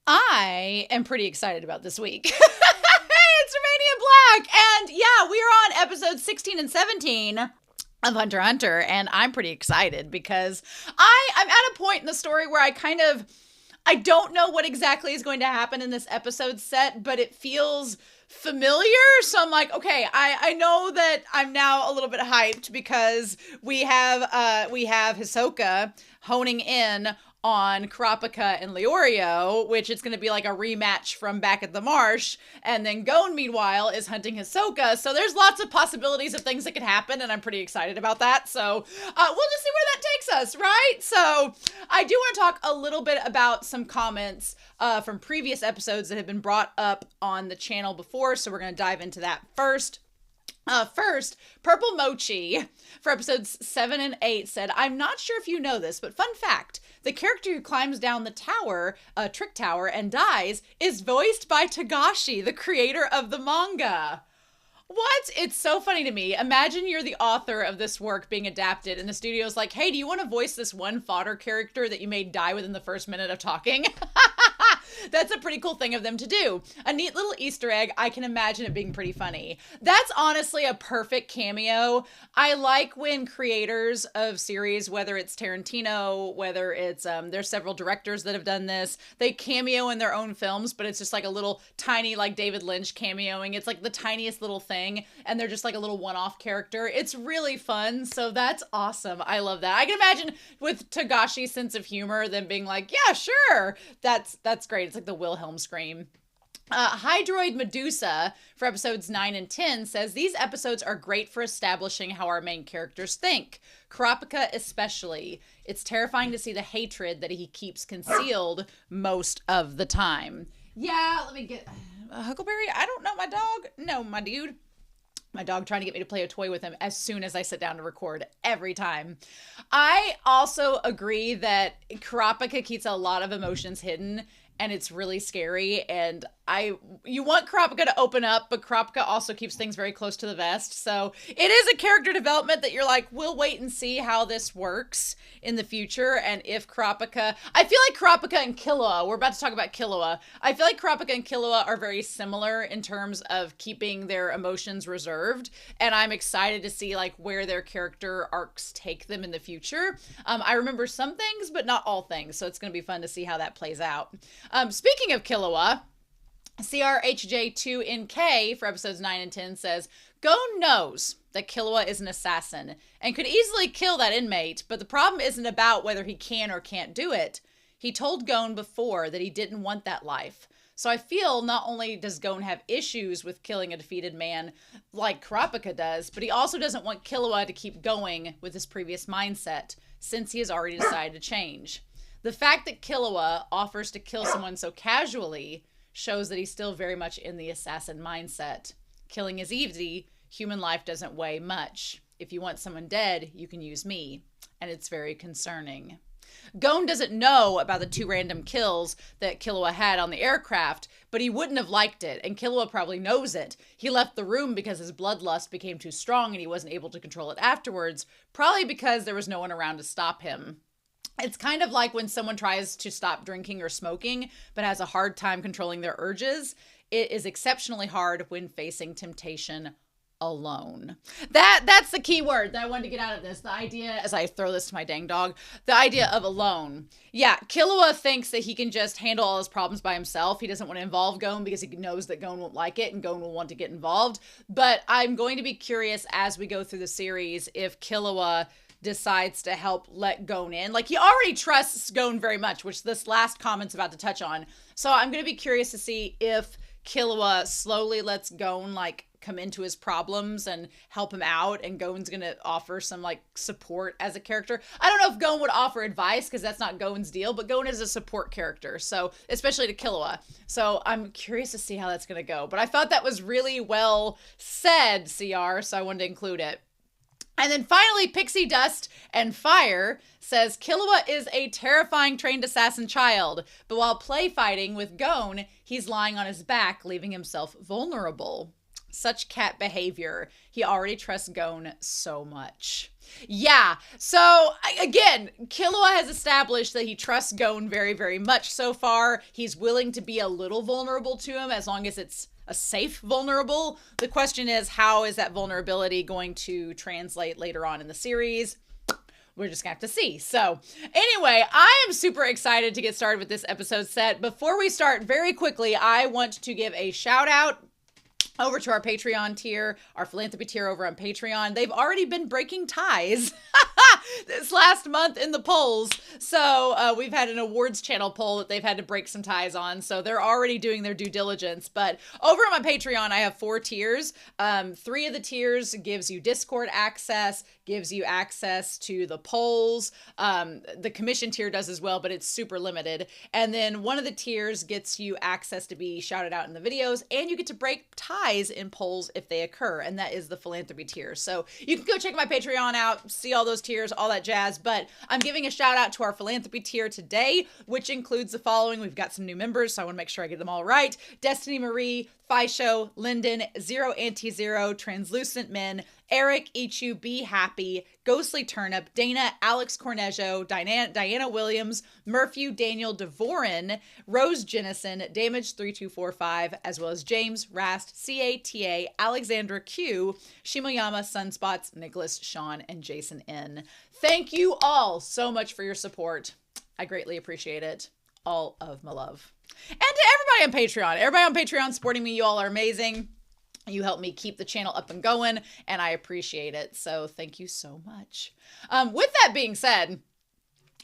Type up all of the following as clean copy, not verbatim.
I am pretty excited about this week. It's Romania Black. And yeah, we are on episodes 16 and 17 of Hunter x Hunter. And I'm pretty excited because I'm at a point in the story where I don't know what exactly is going to happen in this episode set, but it feels familiar. So I'm like, okay, I know that I'm now a little bit hyped because we have Hisoka honing in on Kurapika and Leorio, which is going to be like a rematch from back at the marsh. And then Gon, meanwhile, is hunting Hisoka. So there's lots of possibilities of things that could happen, and I'm pretty excited about that. So we'll just see where that takes us, right? So I do want to talk a little bit about some comments from previous episodes that have been brought up on the channel before. So we're going to dive into that first. First, Purple Mochi for episodes 7 and 8 said, I'm not sure if you know this, but fun fact, the character who climbs down the tower, trick tower, and dies is voiced by Togashi, the creator of the manga. What? It's so funny to me. Imagine you're the author of this work being adapted and the studio's like, hey, do you want to voice this one fodder character that you made die within the first minute of talking? That's a pretty cool thing of them to do. A neat little Easter egg. I can imagine it being pretty funny. That's honestly a perfect cameo. I like when creators of series, whether it's Tarantino, whether it's, there's several directors that have done this, they cameo in their own films, but it's just like a little tiny, like David Lynch cameoing. It's like the tiniest little thing, and they're just like a little one-off character. It's really fun, so that's awesome. I love that. I can imagine with Togashi's sense of humor, them being like, yeah, sure. That's great. It's like the Wilhelm scream. Hydroid Medusa for episodes 9 and 10 says, these episodes are great for establishing how our main characters think. Kurapika especially. It's terrifying to see the hatred that he keeps concealed most of the time. Yeah, let me get... Huckleberry? I don't know my dog. No, my dude. My dog trying to get me to play a toy with him as soon as I sit down to record every time. I also agree that Kurapika keeps a lot of emotions hidden, and it's really scary. And you want Kurapika to open up, but Kurapika also keeps things very close to the vest. So it is a character development that you're like, we'll wait and see how this works in the future. And if Kurapika, I feel like Kurapika and Killua, we're about to talk about Killua. I feel like Kurapika and Killua are very similar in terms of keeping their emotions reserved. And I'm excited to see like where their character arcs take them in the future. I remember some things, but not all things. So it's going to be fun to see how that plays out. Speaking of Killua, CRHJ2NK for episodes 9 and 10 says, Gon knows that Killua is an assassin and could easily kill that inmate, but the problem isn't about whether he can or can't do it. He told Gon before that he didn't want that life. So I feel not only does Gon have issues with killing a defeated man like Kurapika does, but he also doesn't want Killua to keep going with his previous mindset since he has already decided to change. The fact that Killua offers to kill someone so casually shows that he's still very much in the assassin mindset. Killing is easy. Human life doesn't weigh much. If you want someone dead, you can use me. And it's very concerning. Gon doesn't know about the 2 random kills that Killua had on the aircraft, but he wouldn't have liked it, and Killua probably knows it. He left the room because his bloodlust became too strong and he wasn't able to control it afterwards, probably because there was no one around to stop him. It's kind of like when someone tries to stop drinking or smoking, but has a hard time controlling their urges. It is exceptionally hard when facing temptation alone. That's the key word that I wanted to get out of this. The idea, as I throw this to my dang dog, the idea of alone. Yeah, Killua thinks that he can just handle all his problems by himself. He doesn't want to involve Gon because he knows that Gon won't like it and Gon will want to get involved. But I'm going to be curious as we go through the series if Killua decides to help let Gon in. Like, he already trusts Gon very much, which this last comment's about to touch on. So I'm going to be curious to see if Killua slowly lets Gon, like, come into his problems and help him out, and Gon's going to offer some, like, support as a character. I don't know if Gon would offer advice, because that's not Gon's deal, but Gon is a support character, so, especially to Killua. So I'm curious to see how that's going to go. But I thought that was really well said, CR, so I wanted to include it. And then finally, Pixie Dust and Fire says, Killua is a terrifying trained assassin child, but while play fighting with Gon, he's lying on his back, leaving himself vulnerable. such cat behavior. He already trusts Gon so much. Yeah, so again, Killua has established that he trusts Gon very, very much so far. He's willing to be a little vulnerable to him as long as it's a safe vulnerable. The question is, how is that vulnerability going to translate later on in the series? We're just gonna have to see. So anyway, I am super excited to get started with this episode set. Before we start, very quickly, I want to give a shout out over to our Patreon tier, our philanthropy tier over on Patreon. They've already been breaking ties this last month in the polls. So we've had an awards channel poll that they've had to break some ties on. So they're already doing their due diligence. But over on my Patreon, I have 4 tiers. 3 of the tiers gives you Discord access, gives you access to the polls. The commission tier does as well, but it's super limited. And then one of the tiers gets you access to be shouted out in the videos, and you get to break ties in polls if they occur, and that is the philanthropy tier. So you can go check my Patreon out, see all those tiers, all that jazz, but I'm giving a shout out to our philanthropy tier today, which includes the following. We've got some new members, so I want to make sure I get them all right. Destiny Marie, Fisho, Lyndon, Zero Anti-Zero, Translucent Men, Eric, Ichu, Be Happy, Ghostly Turnip, Dana, Alex Cornejo, Diana Williams, Murphy, Daniel Devorin, Rose Jennison, Damage3245, as well as James, Rast, CATA, Alexandra Q, Shimoyama, Sunspots, Nicholas, Sean, and Jason N. Thank you all so much for your support. I greatly appreciate it. All of my love. And to everybody on Patreon. Everybody on Patreon supporting me. You all are amazing. You help me keep the channel up and going, and I appreciate it. So thank you so much. With that being said,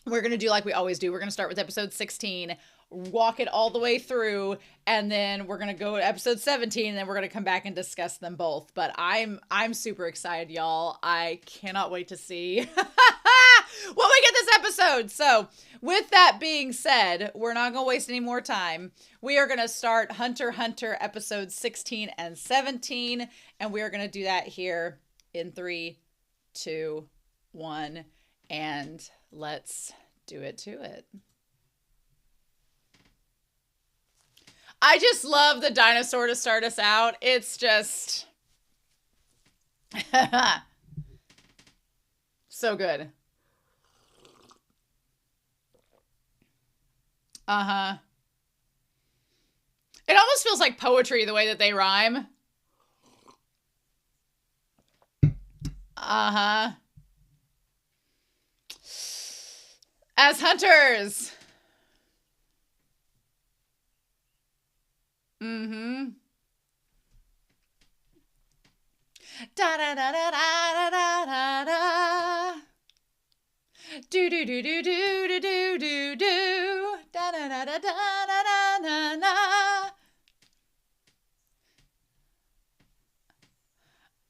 we're going to do like we always do. We're going to start with episode 16, walk it all the way through, and then we're going to go to episode 17, and then we're going to come back and discuss them both. But I'm super excited, y'all. I cannot wait to see what we get this episode. So with that being said, we're not going to waste any more time. We are going to start Hunter x Hunter episodes 16 and 17, and we are going to do that here in 3, 2, 1, and let's do it to it. I just love the dinosaur to start us out. It's just so good. Uh-huh. It almost feels like poetry the way that they rhyme. Uh-huh. As hunters. Mm-hmm. Da da da da da da da da. Do do do do do do do do do. Da da da da da da da da.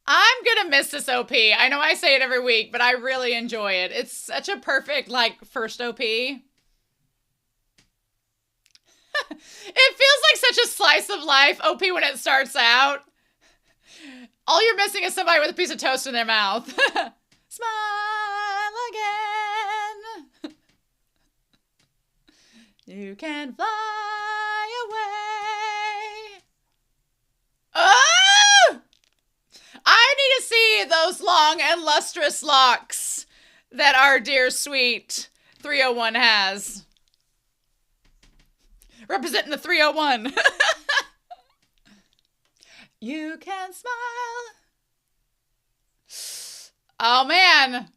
I'm gonna miss this OP. I know I say it every week, but I really enjoy it. It's such a perfect, like, first OP. It feels like such a slice of life OP when it starts out. All you're missing is somebody with a piece of toast in their mouth. Smile again. You can fly away. Oh! I need to see those long and lustrous locks that our dear sweet 301 has. Representing the 301. You can smile. Oh, man.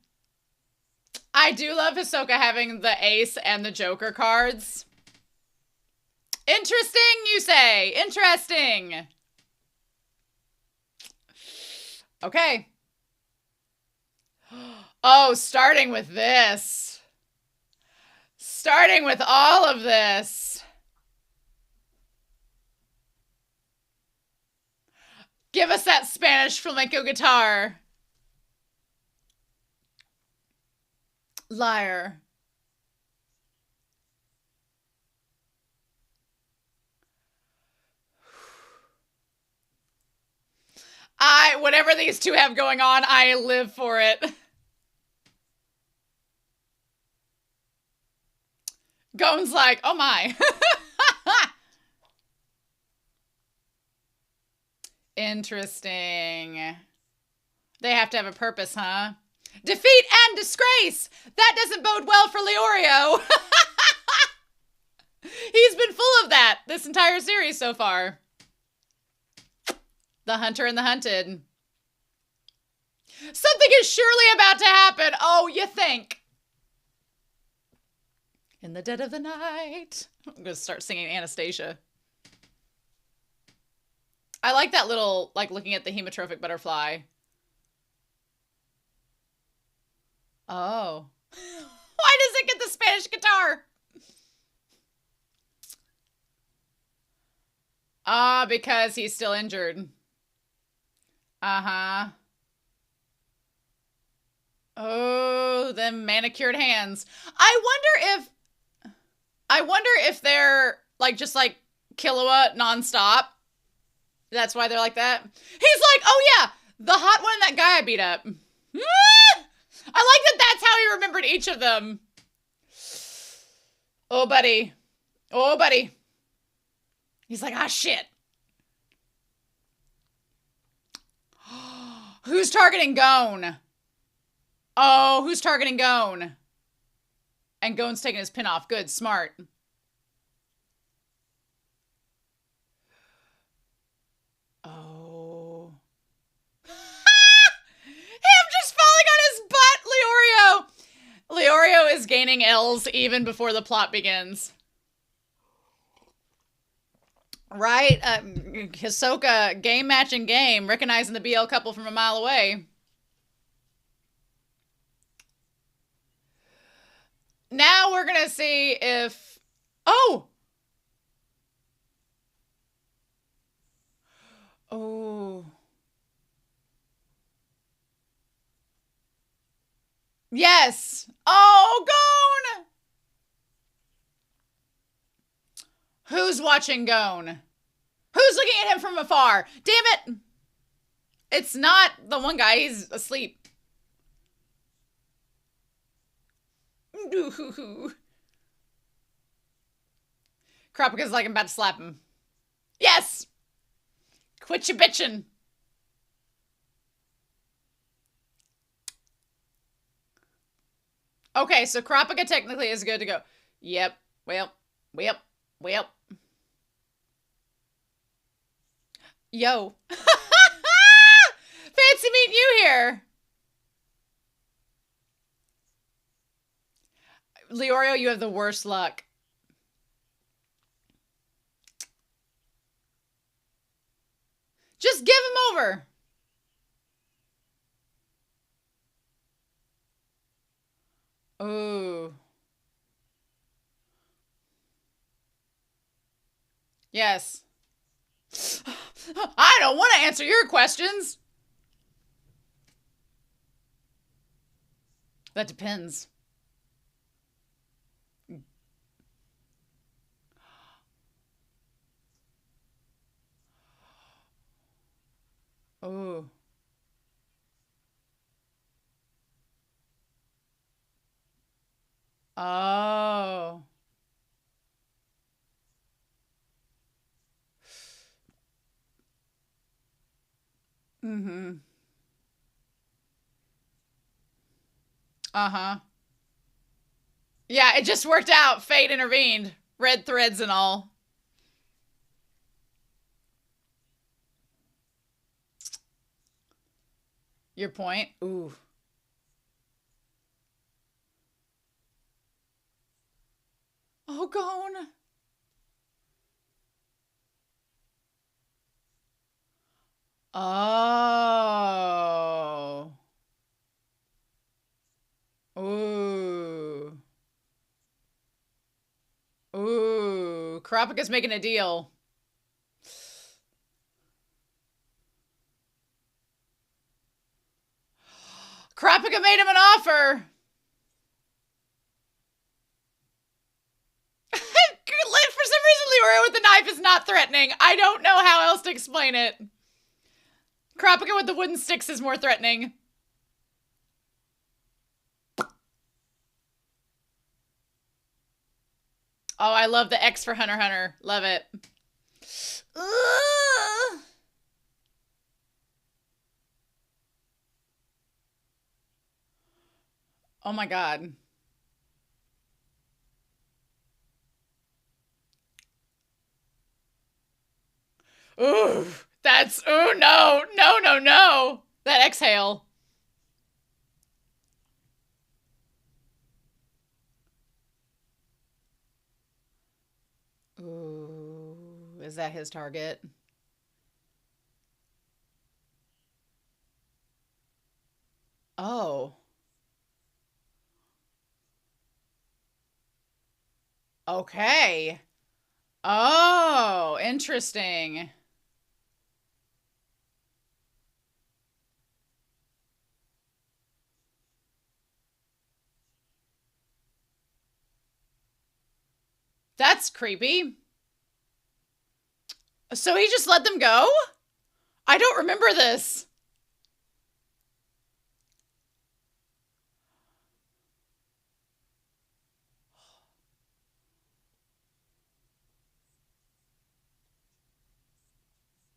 I do love Hisoka having the Ace and the Joker cards. Interesting, you say. Interesting. Okay. Oh, starting with this. Starting with all of this. Give us that Spanish flamenco guitar. Liar. Whatever these two have going on, I live for it. Gon's like, oh my. Interesting. They have to have a purpose, huh? Defeat and disgrace! That doesn't bode well for Leorio. He's been full of that this entire series so far. The hunter and the hunted. Something is surely about to happen. Oh, you think? In the dead of the night. I'm going to start singing Anastasia. I like that little, like, looking at the hemotrophic butterfly. Oh. Why does it get the Spanish guitar? Ah, because he's still injured. Uh-huh. Oh, them manicured hands. I wonder if they're like just like Killua nonstop. That's why they're like that. He's like, oh yeah, the hot one, that guy I beat up. I like that that's how he remembered each of them. Oh, buddy. Oh, buddy. He's like, ah, shit. Who's targeting Gon? Oh, who's targeting Gon? And Gon's taking his pin off. Good, smart. Oh. Him just falling on his butt, Leorio. Leorio is gaining L's even before the plot begins. Right? Hisoka, game matching game, recognizing the BL couple from a mile away. Now we're going to see if... Oh! Oh. Yes! Oh, Gon! Who's watching Gon? Who's looking at him from afar? Damn it! It's not the one guy. He's asleep. Kurapika's like, I'm about to slap him. Yes! Quit your bitching. Okay, so Kurapika technically is good to go. Yep. Well. Yo. Fancy meeting you here. Leorio, you have the worst luck. Just give him over. Ooh. Yes. I don't want to answer your questions. That depends. Oh. Oh. Mm-hmm. Uh-huh. Yeah, it just worked out. Fate intervened. Red threads and all. Your point? Ooh. Oh, Gon. Oh. Ooh. Ooh. Kurapika's making a deal. Kurapika made him an offer. For some reason, Leorio with the knife is not threatening. I don't know how else to explain it. Kurapika with the wooden sticks is more threatening. Oh, I love the X for Hunter x Hunter. Love it. Oh my God. Ooh, that's, ooh, no, no, no, no. That exhale. Ooh, is that his target? Oh, okay. Oh, interesting. That's creepy. So he just let them go? I don't remember this.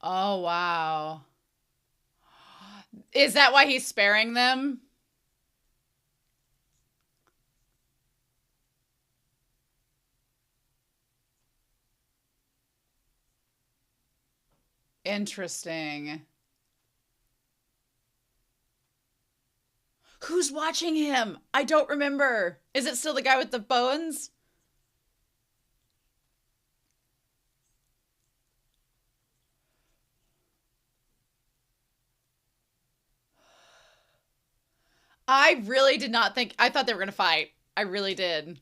Oh, wow. Is that why he's sparing them? Interesting. Who's watching him? I don't remember. Is it still the guy with the bones? I really did not think. I thought they were going to fight. I really did.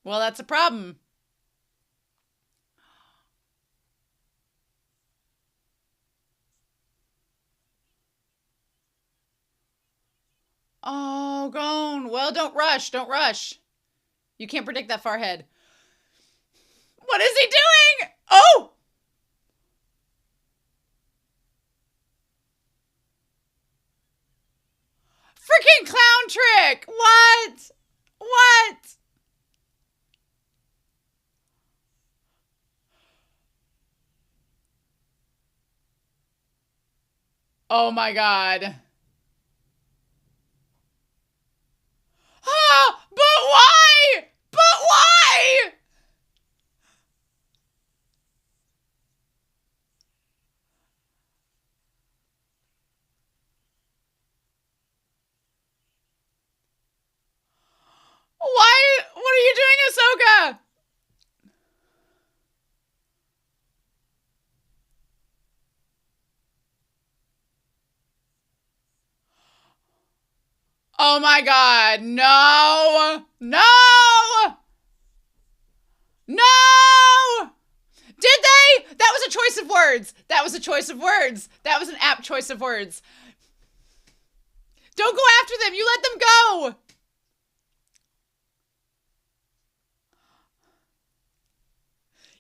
Well, that's a problem. Oh, Gon. Well, don't rush. Don't rush. You can't predict that far ahead. What is he doing? Oh! Freaking clown trick! What? What? Oh my God. Ah, but why? But why? Why? What are you doing, Hisoka? Oh my God. No. No. No. Did they? That was a choice of words. That was a choice of words. That was an apt choice of words. Don't go after them. You let them go.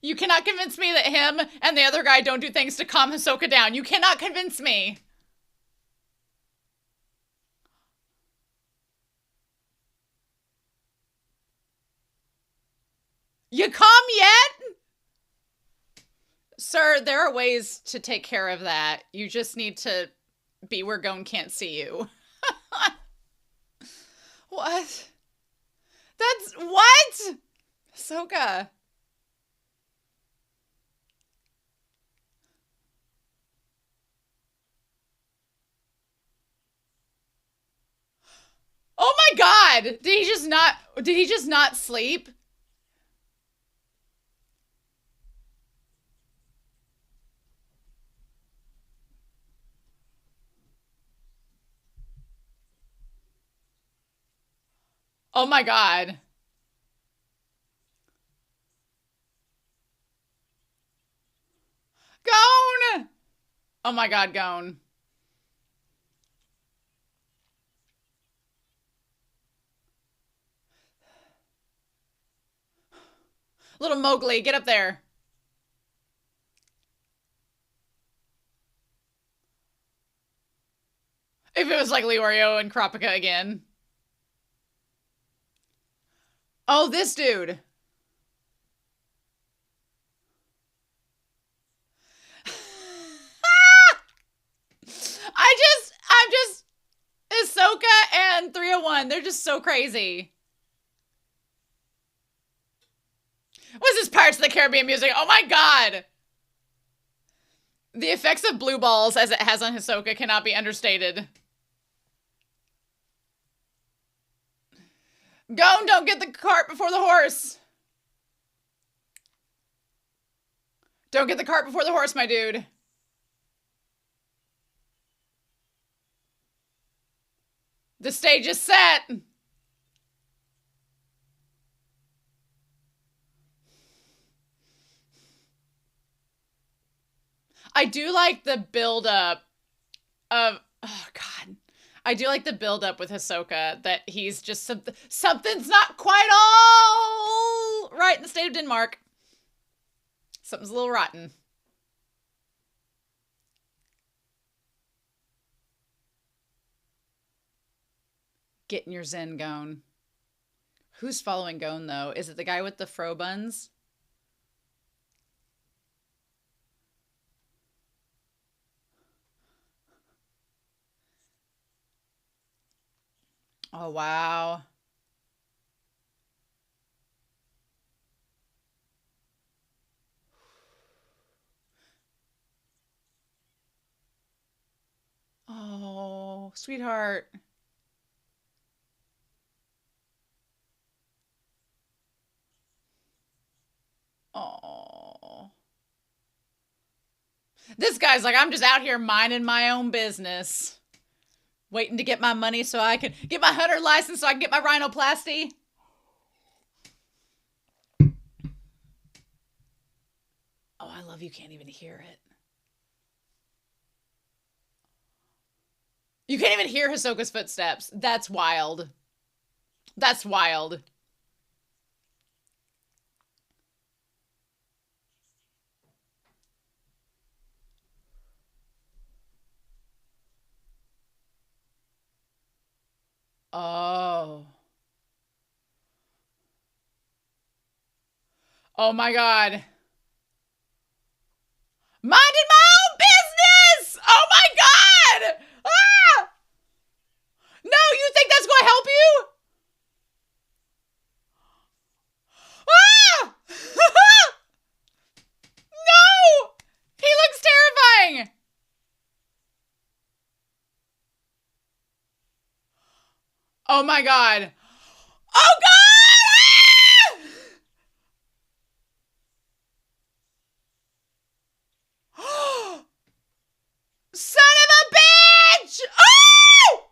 You cannot convince me that him and the other guy don't do things to calm Hisoka down. You cannot convince me. You calm yet? Sir, there are ways to take care of that. You just need to be where Gon can't see you. What? That's what? Hisoka. Oh my God. Did he just not sleep? Oh my God. Gon! Oh my God, Gon. Little Mowgli, get up there. If it was like Leorio and Kurapika again. Oh, this dude. I'm just Hisoka and 301. They're just so crazy. What's this Pirates of the Caribbean music? Oh my god. The effects of blue balls as it has on Hisoka cannot be understated. Gon, don't get the cart before the horse. Don't get the cart before the horse, my dude. The stage is set. I do like the build-up of... Oh, God. I do like the build-up with Hisoka, that he's just... Something's not quite all right in the state of Denmark. Something's a little rotten. Getting your zen, Gon. Who's following Gon, though? Is it the guy with the fro buns? Oh, wow. Oh, sweetheart. Oh. This guy's like, I'm just out here minding my own business. Waiting to get my money so I can get my hunter license so I can get my rhinoplasty. Oh, I love you can't even hear it. You can't even hear Hisoka's footsteps. That's wild. That's wild. Oh. Oh my god. Minding my own business! Oh my god! Ah! No, you think that's going to help you? Ah! No! He looks terrifying! Oh my god. Oh god! Ah! Son of a bitch! Oh!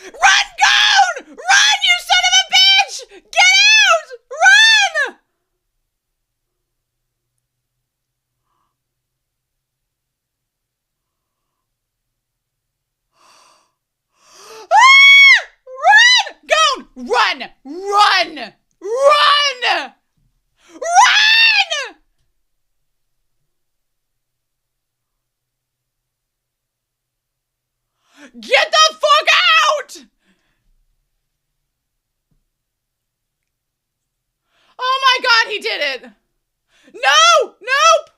Run, Gon! Run, you son of a bitch! Get out! Run! Ah! Run! Gon! Run! Run! Run! Run! Get the fuck out! Oh my god, he did it! No! Nope!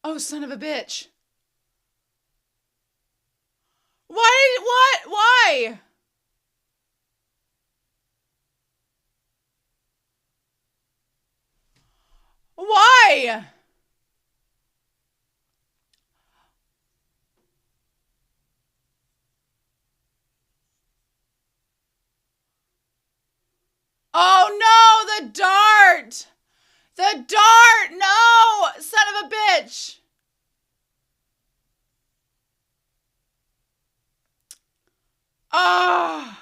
Oh, son of a bitch. Why? What? Why? Why? Oh no, the dart! The dart! No! Son of a bitch! Oh!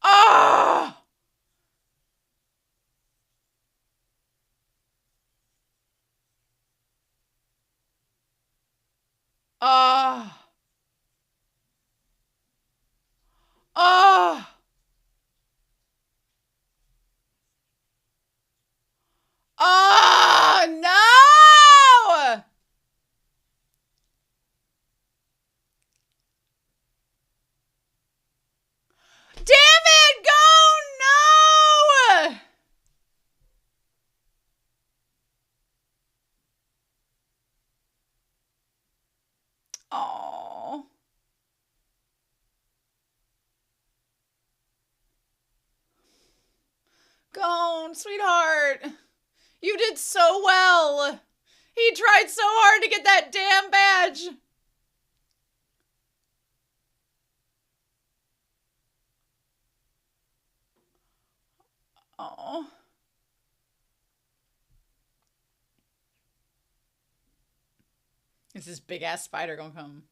Oh! Oh! Gon, sweetheart. You did so well. He tried so hard to get that damn badge. Oh. Is this big ass spider gonna come?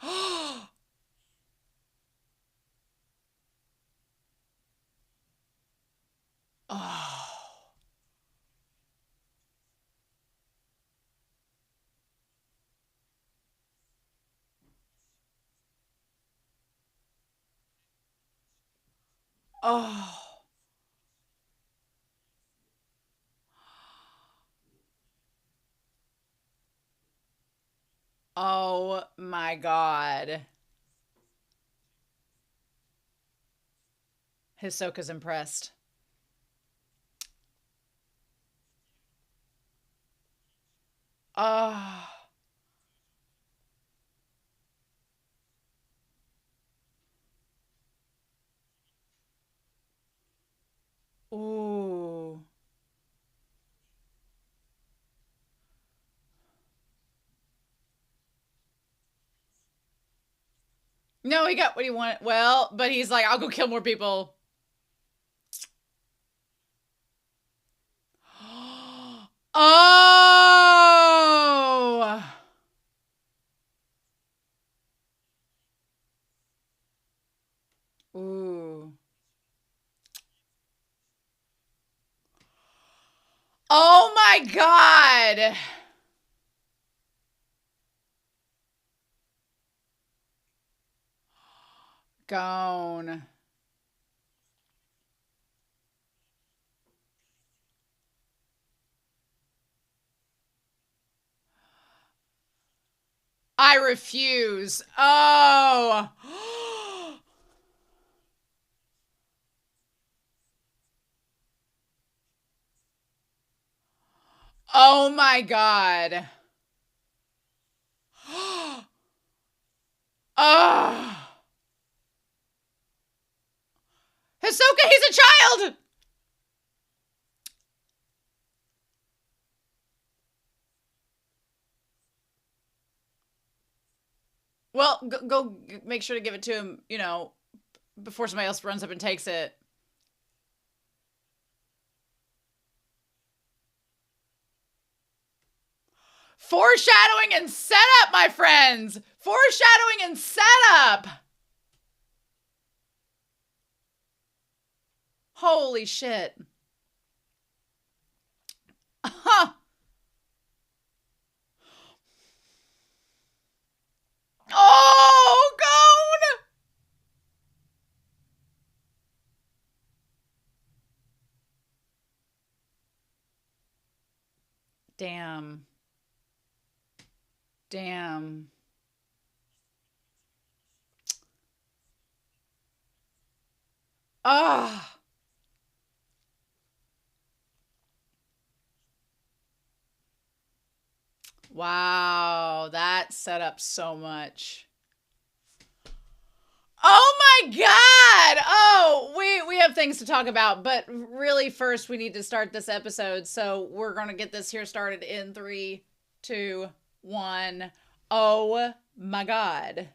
Oh. Oh. Oh my God. Hisoka's impressed. Oh. Ooh. No, he got what he wanted. Well, but he's like, I'll go kill more people. Oh. Ooh. Oh my God. Gone. I refuse. Oh. Oh my God. Oh. Hisoka, he's a child. Well, go make sure to give it to him, you know, before somebody else runs up and takes it. Foreshadowing and setup, my friends. Foreshadowing and setup. Holy shit. Huh. Oh, Gon! Damn. Damn. Ah. Wow, that set up so much. Oh my God! Oh, we have things to talk about, but really first we need to start this episode. So we're gonna get this here started in 3, 2, 1. Oh my God.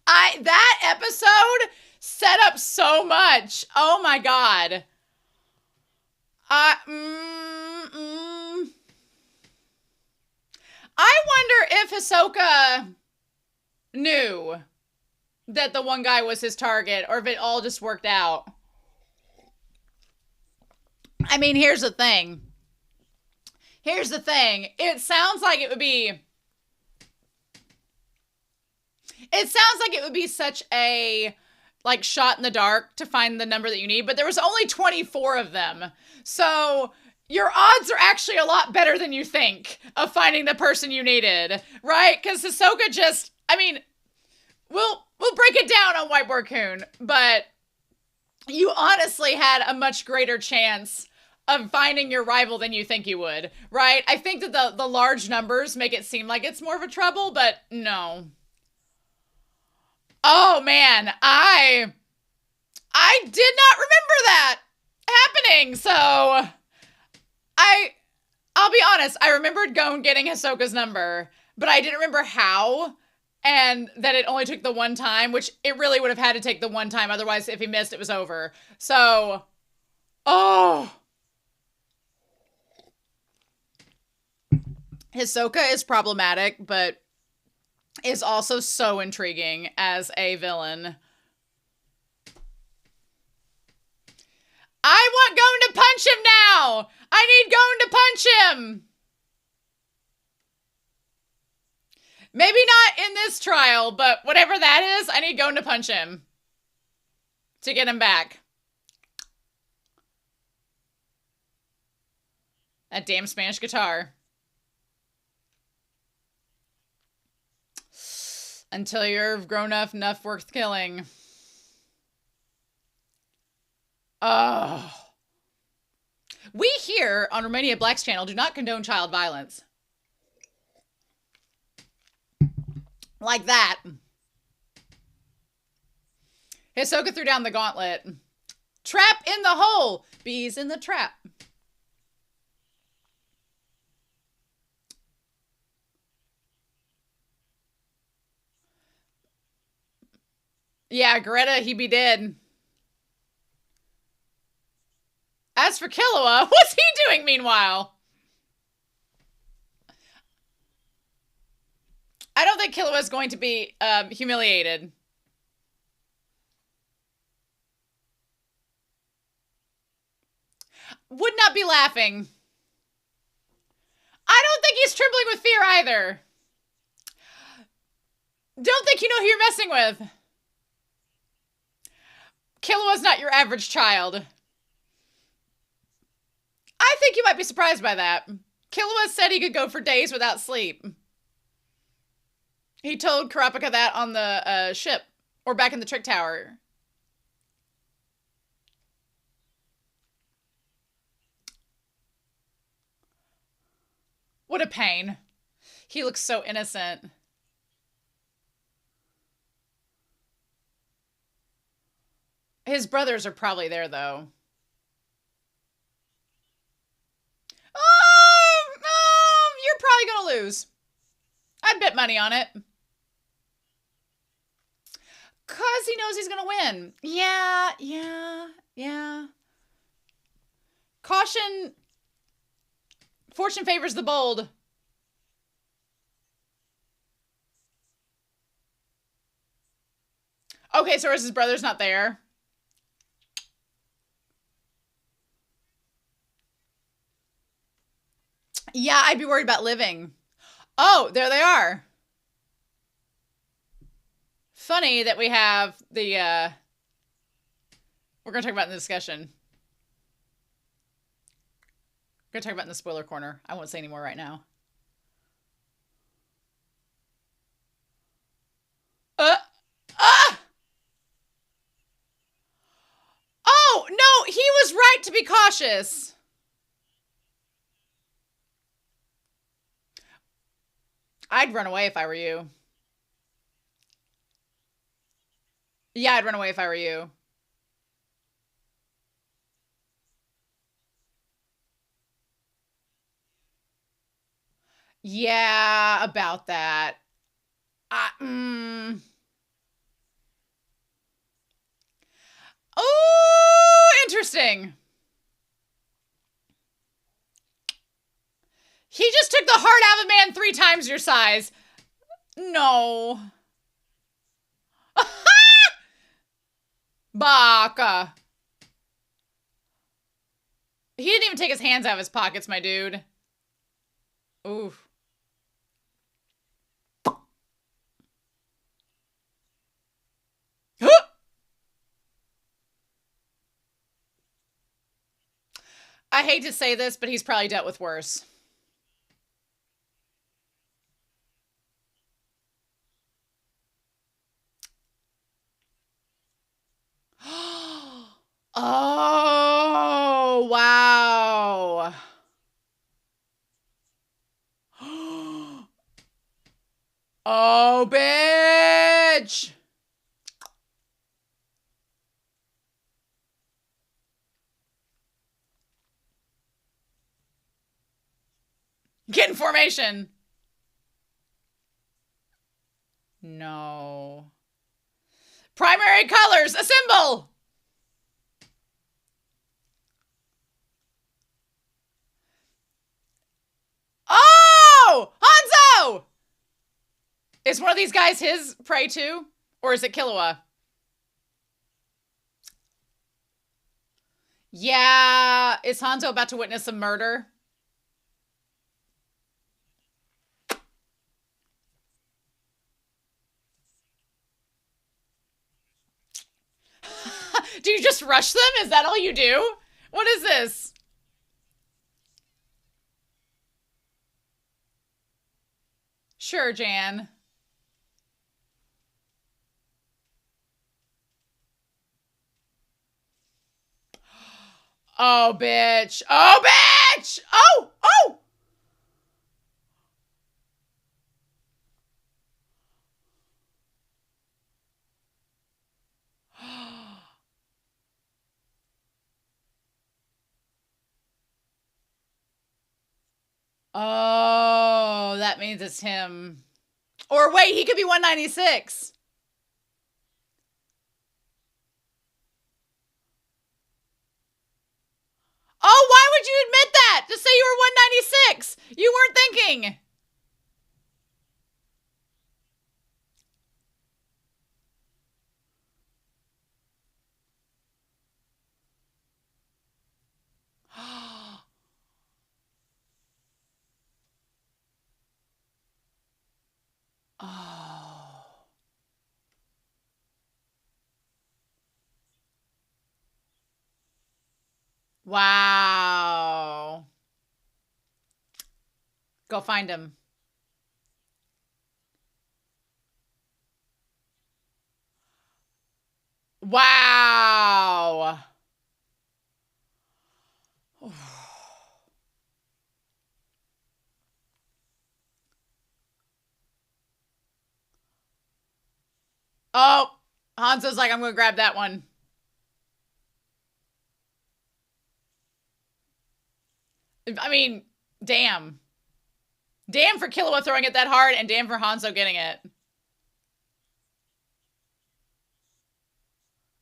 That episode set up so much. Oh my God. I wonder if Hisoka knew that the one guy was his target, or if it all just worked out. I mean, here's the thing. Here's the thing. It sounds like it would be... It sounds like it would be such a, like, shot in the dark to find the number that you need, but there was only 24 of them. So your odds are actually a lot better than you think of finding the person you needed, right? Because Hisoka just, I mean, we'll break it down on Whiteboard Coon, but you honestly had a much greater chance of finding your rival than you think you would, right? I think that the large numbers make it seem like it's more of a trouble, but no. Oh man, I did not remember that happening. So I'll be honest, I remembered Gon getting Hisoka's number, but I didn't remember how, and that it only took the one time, which it really would have had to take the one time, otherwise if he missed it was over. So oh, Hisoka is problematic, but is also so intriguing as a villain. I want Gon to punch him now! I need Gon to punch him! Maybe not in this trial, but whatever that is, I need Gon to punch him. To get him back. That damn Spanish guitar. Until you're grown up enough worth killing. Oh. We here on Romania Black's channel do not condone child violence. Like that. Hisoka threw down the gauntlet. Trap in the hole. Bees in the trap. Yeah, Greta, he be dead. As for Killua, what's he doing meanwhile? I don't think Killua is going to be humiliated. Would not be laughing. I don't think he's trembling with fear either. Don't think you know who you're messing with. Killua's not your average child. I think you might be surprised by that. Killua said he could go for days without sleep. He told Kurapika that on the ship. Or back in the trick tower. What a pain. He looks so innocent. His brothers are probably there, though. You're probably gonna lose. I'd bet money on it. Because he knows he's gonna win. Yeah. Caution. Fortune favors the bold. Okay, so is his brother's not there? Yeah, I'd be worried about living. Oh, there they are. Funny that we have the, we're going to talk about in the discussion. We're going to talk about in the spoiler corner. I won't say any more right now. Oh, no, he was right to be cautious. I'd run away if I were you. Yeah, I'd run away if I were you. Yeah, about that. Oh, interesting. He just took the heart out of a man 3 times your size. No. Baka. He didn't even take his hands out of his pockets, my dude. Oof. I hate to say this, but he's probably dealt with worse. Oh, wow. Oh, bitch! Get in formation! No. Primary colors, assemble! Oh! Hanzo! Is one of these guys his prey too? Or is it Killua? Yeah. Is Hanzo about to witness a murder? Do you just rush them? Is that all you do? What is this? Sure, Jan. Oh, bitch. Oh, bitch! Oh! Oh! Oh, that means it's him. Or wait, he could be 196. Oh, why would you admit that? Just say you were 196. You weren't thinking. Oh. Wow. Go find him. Wow. Oh, Hanzo's like, I'm going to grab that one. I mean, damn. Damn for Killua throwing it that hard, and damn for Hanzo getting it.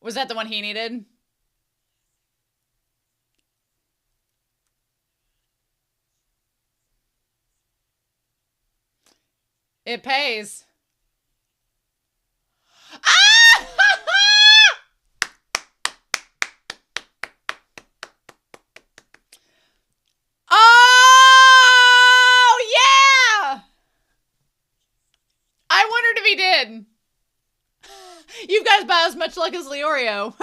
Was that the one he needed? It pays. Ah! Oh, yeah! I wondered if he did. You've got about as much luck as Leorio.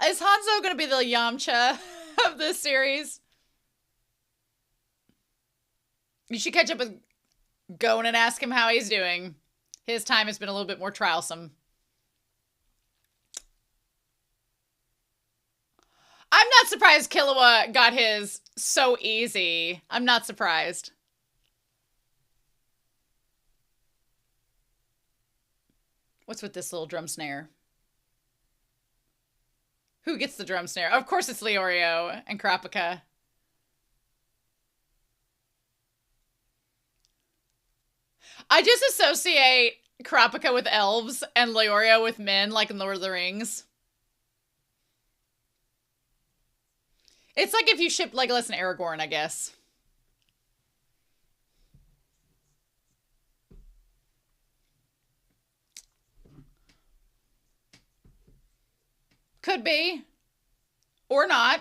Is Hanzo going to be the Yamcha of this series? You should catch up with Gon and ask him how he's doing. His time has been a little bit more trialsome. I'm not surprised Killua got his so easy. I'm not surprised. What's with this little drum snare? Who gets the drum snare? Of course it's Leorio and Kurapika. I just associate Kurapika with elves and Leorio with men, like in Lord of the Rings. It's like if you shipped Legolas and Aragorn, I guess. Could be. Or not.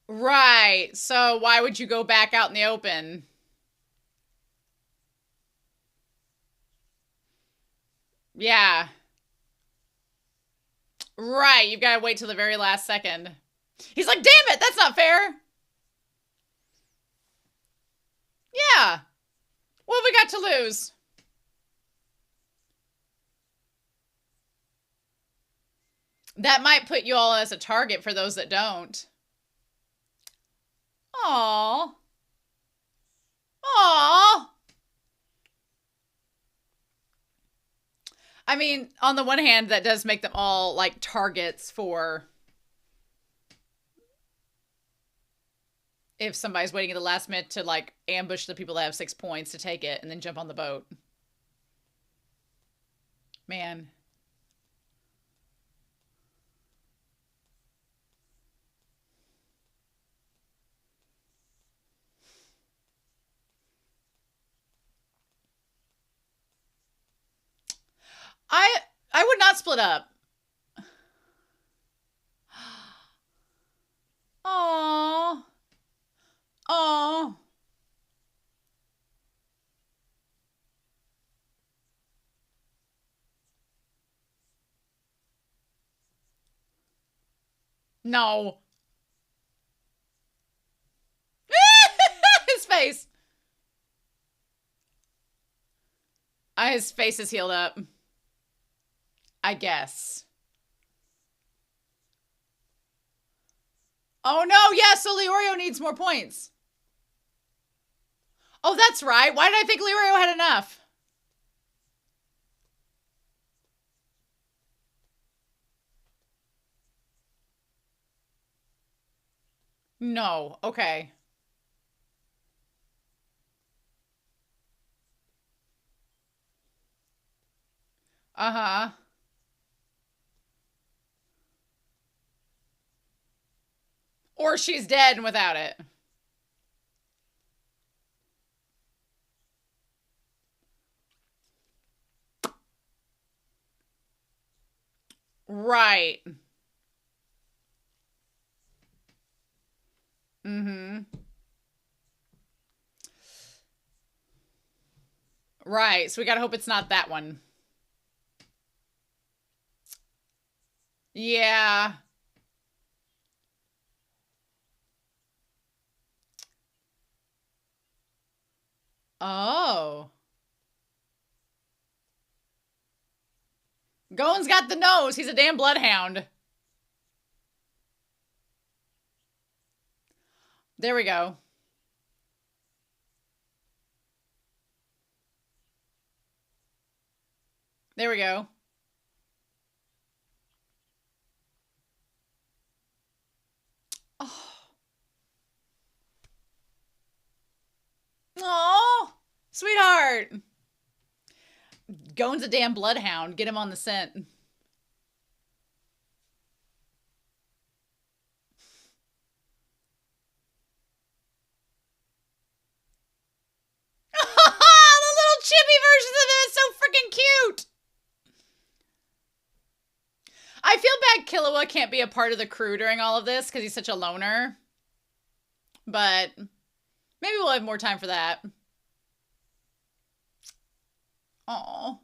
Right. So why would you go back out in the open? Yeah. Right. You've got to wait till the very last second. He's like, damn it, that's not fair. Yeah. What have we got to lose? That might put you all as a target for those that don't. Aww. Aww. I mean, on the one hand, that does make them all like targets for if somebody's waiting at the last minute to like ambush the people that have 6 points to take it and then jump on the boat. Man. I would not split up. Aww. Aww. No. His face. His face is healed up. I guess. Oh no, yeah, so Leorio needs more points. Oh, that's right. Why did I think Leorio had enough? No, okay. Uh-huh. Or she's dead and without it. Right. Mm-hmm. Right, so we gotta hope it's not that one. Yeah. Oh. Gon's got the nose. He's a damn bloodhound. There we go. There we go. Oh. Aw. Sweetheart. Gon's a damn bloodhound. Get him on the scent. The little chibi versions of him is so freaking cute. I feel bad Killua can't be a part of the crew during all of this because he's such a loner. But maybe we'll have more time for that. Aww.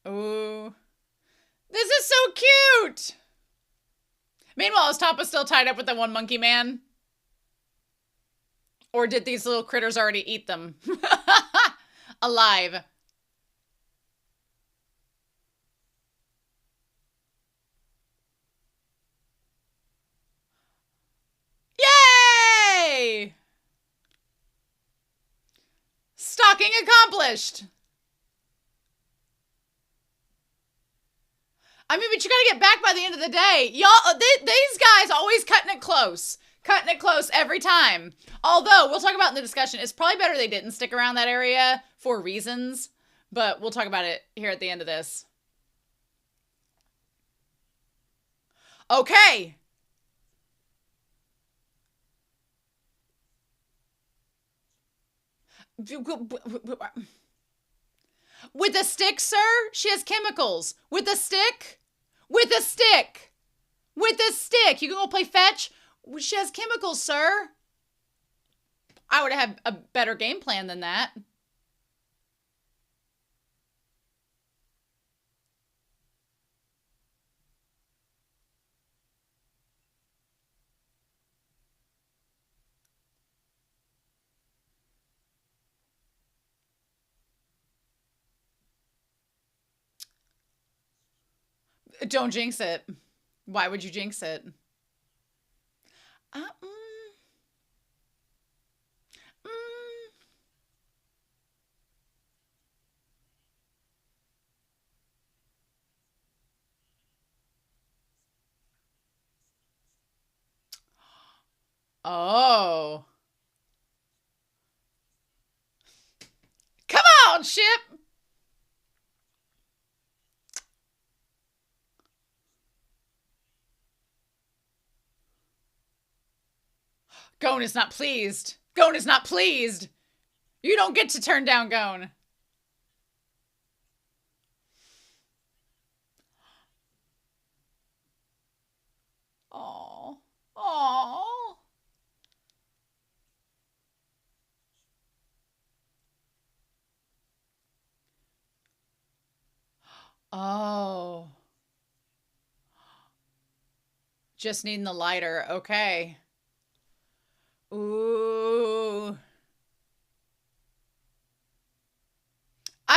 Ooh. This is so cute! Meanwhile, is Toppa still tied up with the one monkey man? Or did these little critters already eat them? Alive. Yay! Stalking accomplished. I mean, but you gotta get back by the end of the day. Y'all, these guys always cutting it close. Cutting it close every time. Although, we'll talk about in the discussion, it's probably better they didn't stick around that area for reasons. But we'll talk about it here at the end of this. Okay. With a stick, sir? She has chemicals. With a stick? With a stick. With a stick. You can go play fetch. She has chemicals, sir. I would have had a better game plan than that. Don't jinx it. Why would you jinx it? Uh, mm, mm. Oh. Come on, ship. Gon is not pleased. Gon is not pleased. You don't get to turn down Gon. Oh. Oh. Oh. Just needing the lighter. Okay. Ooh.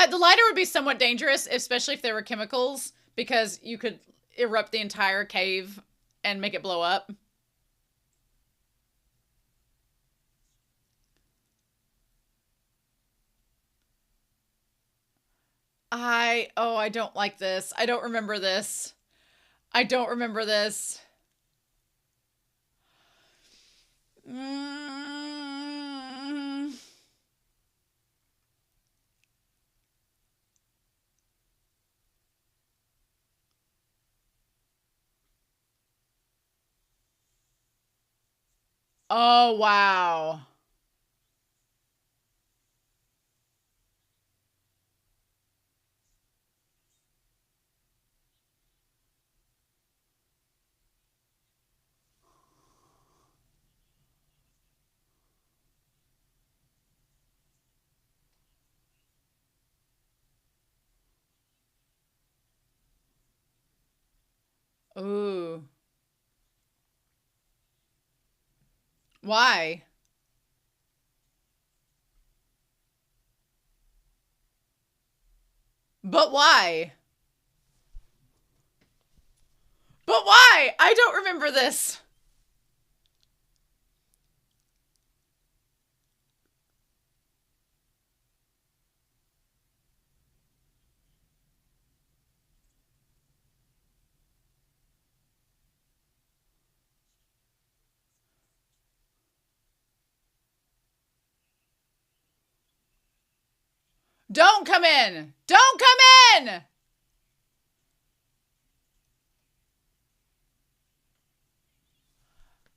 The lighter would be somewhat dangerous, especially if there were chemicals, because you could erupt the entire cave and make it blow up. I don't like this. I don't remember this. I don't remember this. Mm. Oh, wow. Ooh. Why? But why? But why? I don't remember this. Don't come in. Don't come in.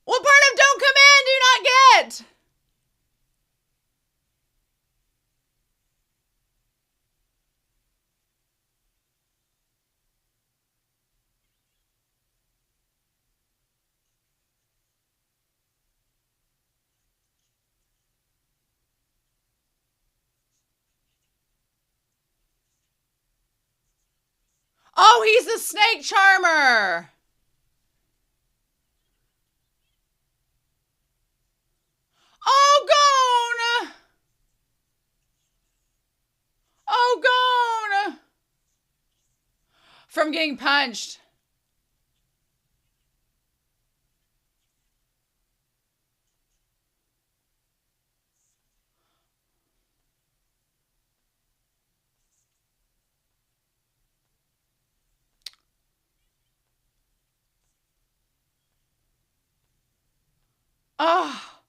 What part of don't come in do you not get? Oh, he's the snake charmer. Oh, Gon. Oh, Gon. From getting punched. Oh.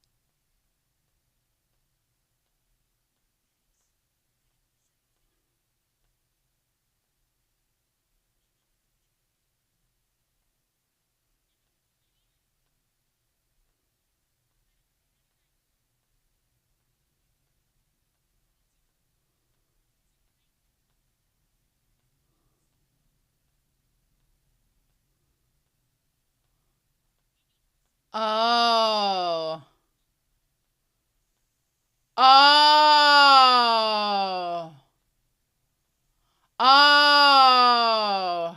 Oh. Oh. Oh.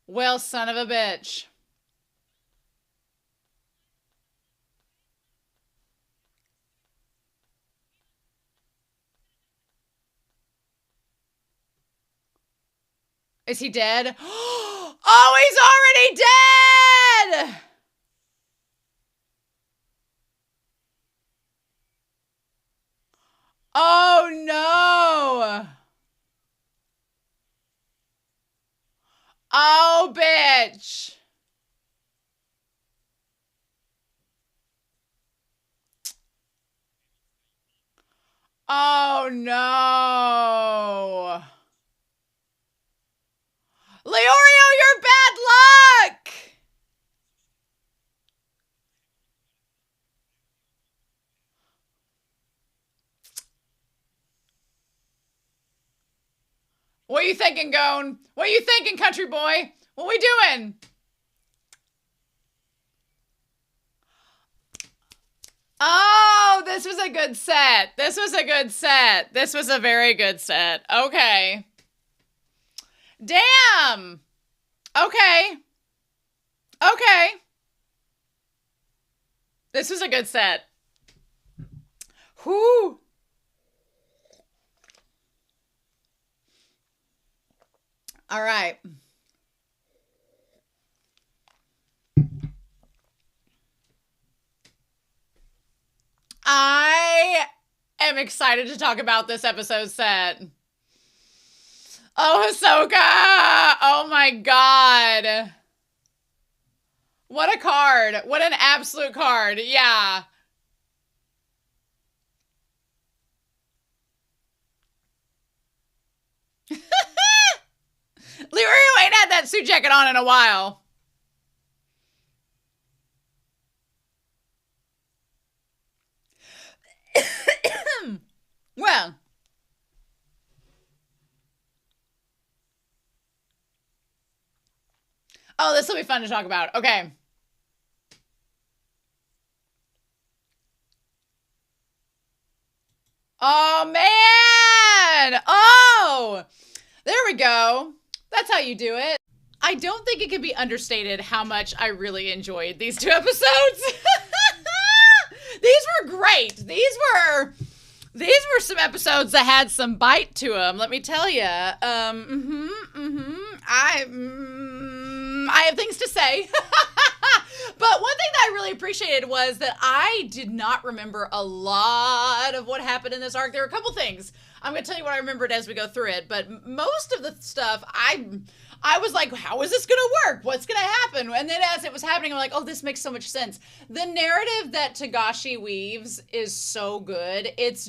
Well, son of a bitch. Is he dead? Oh, he's already dead! Oh, no! Oh, bitch! Oh, no! Leorio, you're bad luck! What are you thinking, Gon? What are you thinking, country boy? What we doing? Oh, this was a good set. This was a good set. This was a very good set. Okay. Damn. Okay. Okay. This was a good set. Whoo. All right. I am excited to talk about this episode set. Oh, Hisoka! Oh my god. What a card. What an absolute card. Yeah. Leorio ain't had that suit jacket on in a while. Well. Oh, this will be fun to talk about. Okay. Oh, man. Oh, there we go. That's how you do it. I don't think it can be understated how much I really enjoyed these two episodes. These were great. These were some episodes that had some bite to them. Let me tell you. I have things to say. But one thing that I really appreciated was that I did not remember a lot of what happened in this arc. There were a couple things. I'm going to tell you what I remembered as we go through it. But most of the stuff, I was like, how is this going to work? What's going to happen? And then as it was happening, I'm like, oh, this makes so much sense. The narrative that Togashi weaves is so good. It's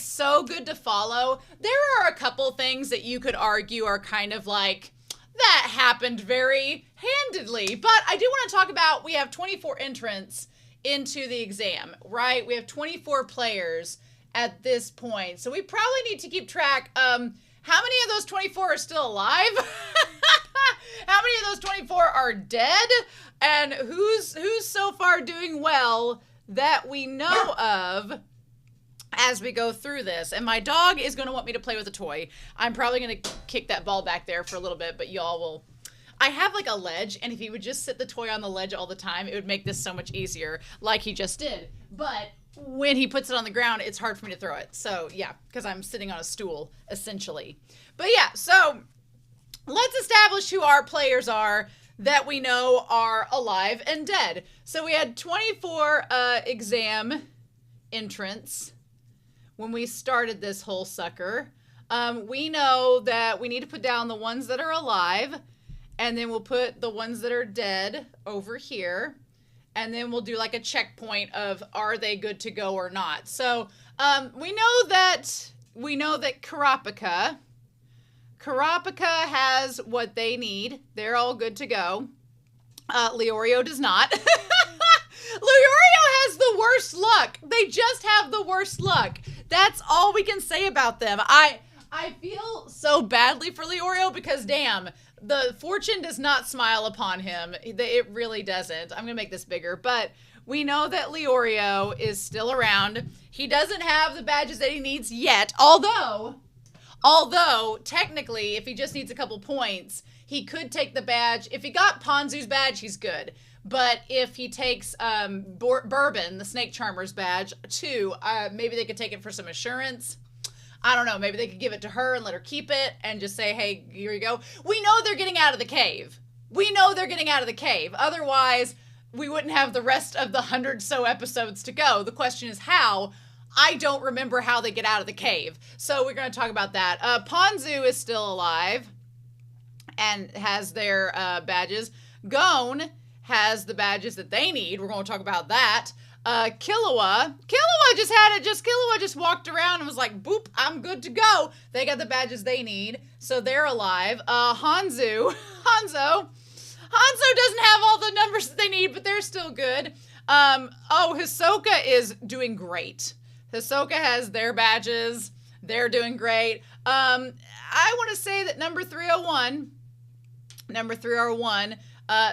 so good to follow. There are a couple things that you could argue are kind of like, that happened very handedly. But I do want to talk about, we have 24 entrants into the exam, right? We have 24 players at this point. So we probably need to keep track. How many of those 24 are still alive? How many of those 24 are dead? And who's so far doing well that we know of as we go through this? And my dog is going to want me to play with a toy. I'm probably going to kick that ball back there for a little bit, but y'all will. I have like a ledge, and if he would just sit the toy on the ledge all the time, it would make this so much easier, like he just did. But when he puts it on the ground, it's hard for me to throw it. So yeah, because I'm sitting on a stool, essentially. But yeah, so let's establish who our players are that we know are alive and dead. So we had 24 exam entrants when we started this whole sucker. We know that we need to put down the ones that are alive, and then we'll put the ones that are dead over here, and then we'll do like a checkpoint of, are they good to go or not? So we know that Kurapika has what they need. They're all good to go. Leorio does not. Leorio has the worst luck. They just have the worst luck. That's all we can say about them. I feel so badly for Leorio because, damn, the fortune does not smile upon him. It really doesn't. I'm going to make this bigger, but we know that Leorio is still around. He doesn't have the badges that he needs yet, although technically, if he just needs a couple points, he could take the badge. If he got Ponzu's badge, he's good. But if he takes Bourbon, the Snake Charmer's badge, too, maybe they could take it for some assurance. I don't know, maybe they could give it to her and let her keep it and just say, hey, here you go. We know they're getting out of the cave. Otherwise, we wouldn't have the rest of the 100 episodes to go. The question is how. I don't remember how they get out of the cave. So we're going to talk about that. Ponzu is still alive and has their badges. Gon has the badges that they need. We're going to talk about that. Killua just walked around and was like, boop, I'm good to go. They got the badges they need, so they're alive. Hanzo doesn't have all the numbers that they need, but they're still good. Hisoka is doing great. Hisoka has their badges. They're doing great. I want to say that number 301,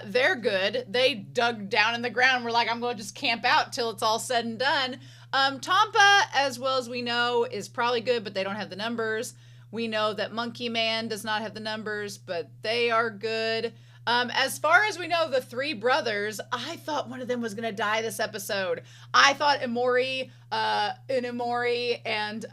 they're good. They dug down in the ground and were like, I'm going to just camp out till it's all said and done. Tompa, as well as we know, is probably good, but they don't have the numbers. We know that Monkey Man does not have the numbers, but they are good. As far as we know, the three brothers, I thought one of them was going to die this episode. I thought Inamori and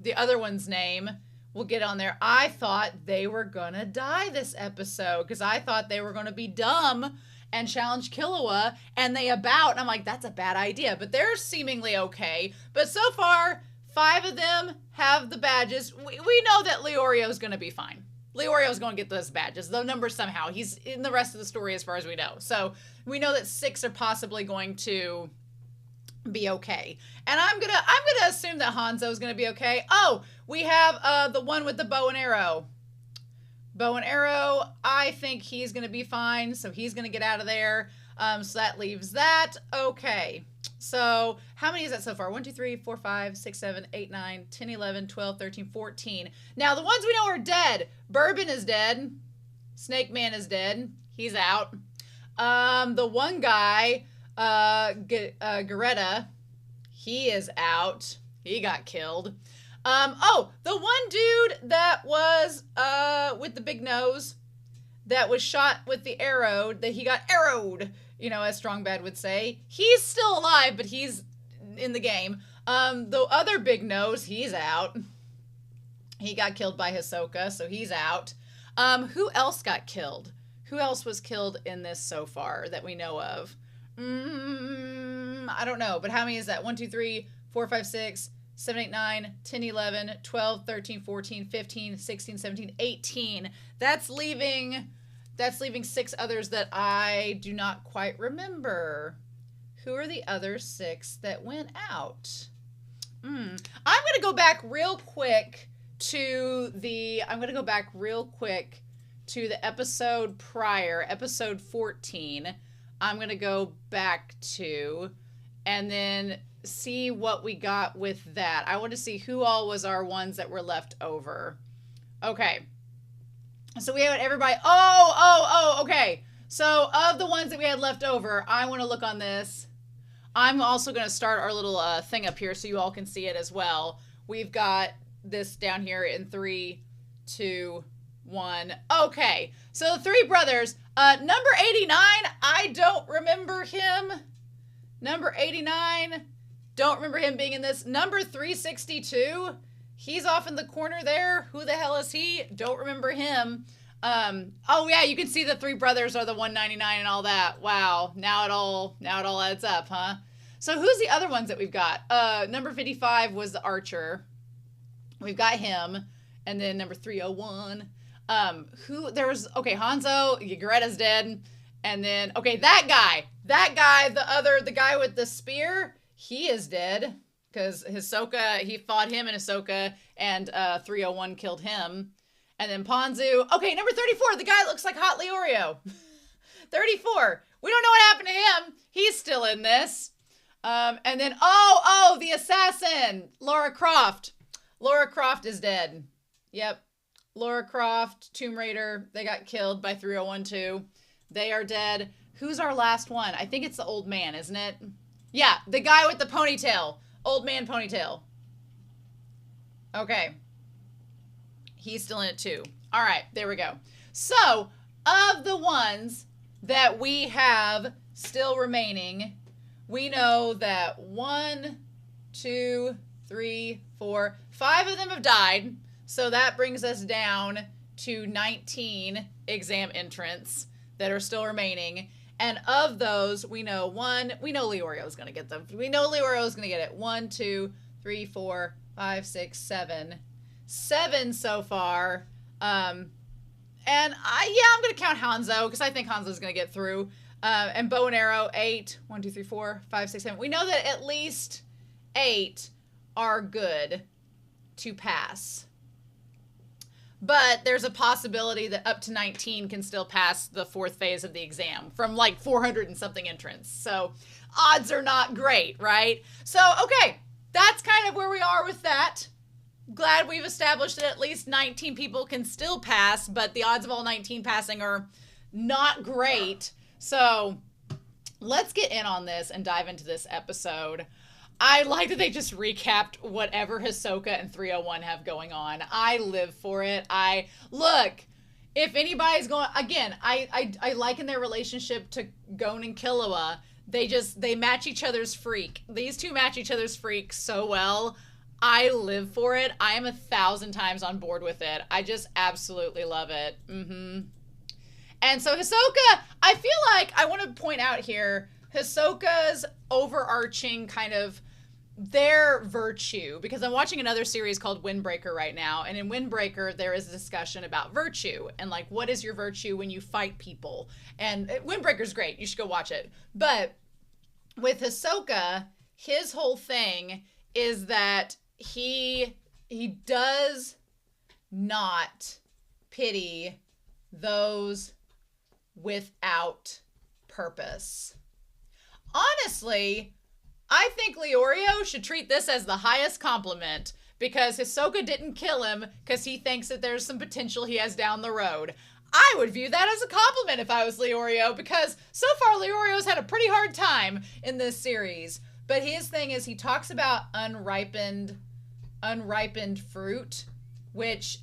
the other one's name, we'll get on there. I thought they were going to die this episode because I thought they were going to be dumb and challenge Killua, and and I'm like, that's a bad idea. But they're seemingly okay. But so far, 5 of them have the badges. We know that Leorio's going to be fine. Leorio's going to get those badges, the numbers somehow. He's in the rest of the story as far as we know. So we know that 6 are possibly going to be okay. And I'm gonna assume that Hanzo's gonna be okay. Oh, we have the one with the bow and arrow. I think he's gonna be fine, so he's gonna get out of there. So that leaves that. Okay. So how many is that so far? 1, 2, 3, 4, 5, 6, 7, 8, 9, 10, 11, 12, 13, 14. Now the ones we know are dead. Bourbon is dead. Snake Man is dead. He's out. The one guy, Garetta, he is out. He got killed. The one dude that was with the big nose that was shot with the arrow, that he got arrowed, as Strong Bad would say. He's still alive, but he's in the game. The other big nose, he's out. He got killed by Hisoka, so he's out. Who else got killed? Who else was killed in this so far that we know of? I don't know, but how many is that? 1, 2, 3, 4, 5, 6, 7, 8, 9, 10, 11, 12, 13, 14, 15, 16, 17, 18. That's leaving 6 others that I do not quite remember. Who are the other 6 that went out? I'm going to go back real quick to the episode prior, episode 14. I'm going to go back to and then see what we got with that. I want to see who all was our ones that were left over. Okay. So we have everybody. Okay. So of the ones that we had left over, I want to look on this. I'm also going to start our little thing up here so you all can see it as well. We've got this down here in 3, 2, 1. Okay. So the 3 brothers. Number 89, I don't remember him. Number 89, don't remember him being in this. Number 362, he's off in the corner there. Who the hell is he? Don't remember him. Oh yeah, you can see the 3 brothers are the 199 and all that. Wow, now it all adds up, huh? So who's the other ones that we've got? Number 55 was the archer. We've got him, and then number 301. Hanzo, Garetta's dead. And then, that guy, the guy with the spear, he is dead. Because Hisoka, he fought him in Hisoka, and 301 killed him. And then Ponzu. Okay, number 34, the guy that looks like Hot Leorio. 34. We don't know what happened to him. He's still in this. And then, the assassin, Lara Croft. Lara Croft is dead. Yep. Lara Croft, Tomb Raider, they got killed by 301 too. They are dead. Who's our last one? I think it's the old man, isn't it? Yeah, the guy with the ponytail. Old man ponytail. Okay. He's still in it too. All right, there we go. So, of the ones that we have still remaining, we know that 1, 2, 3, 4, 5 of them have died. So that brings us down to 19 exam entrants that are still remaining. And of those, we know Leorio is going to get them. We know Leorio is going to get it. 1, 2, 3, 4, 5, 6, 7. 7 so far. And I'm going to count Hanzo because I think Hanzo's going to get through. And bow and arrow, 8. 1, 2, 3, 4, 5, 6, 7. We know that at least 8 are good to pass. But there's a possibility that up to 19 can still pass the 4th phase of the exam from like 400 and something entrants. So odds are not great, right? So, okay, that's kind of where we are with that. Glad we've established that at least 19 people can still pass, but the odds of all 19 passing are not great. So let's get in on this and dive into this episode. I like that they just recapped whatever Hisoka and 301 have going on. I live for it. Look, if anybody's going, again, I liken their relationship to Gon and Killua. They match each other's freak. These two match each other's freak so well. I live for it. I am 1,000 times on board with it. I just absolutely love it. And so Hisoka, I feel like I want to point out here, Hisoka's overarching kind of their virtue, because I'm watching another series called Windbreaker right now, and in Windbreaker there is a discussion about virtue and like what is your virtue when you fight people, and Windbreaker's great, you should go watch it. But with Hisoka, his whole thing is that he does not pity those without purpose. Honestly, I think Leorio should treat this as the highest compliment, because Hisoka didn't kill him because he thinks that there's some potential he has down the road. I would view that as a compliment if I was Leorio, because so far Leorio's had a pretty hard time in this series. But his thing is he talks about unripened fruit, which,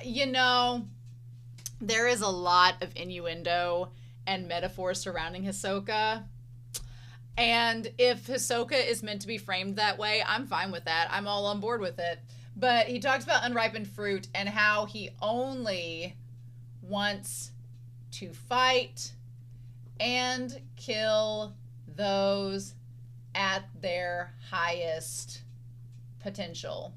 you know, there is a lot of innuendo and metaphor surrounding Hisoka. And if Hisoka is meant to be framed that way, I'm fine with that. I'm all on board with it. But he talks about unripened fruit and how he only wants to fight and kill those at their highest potential.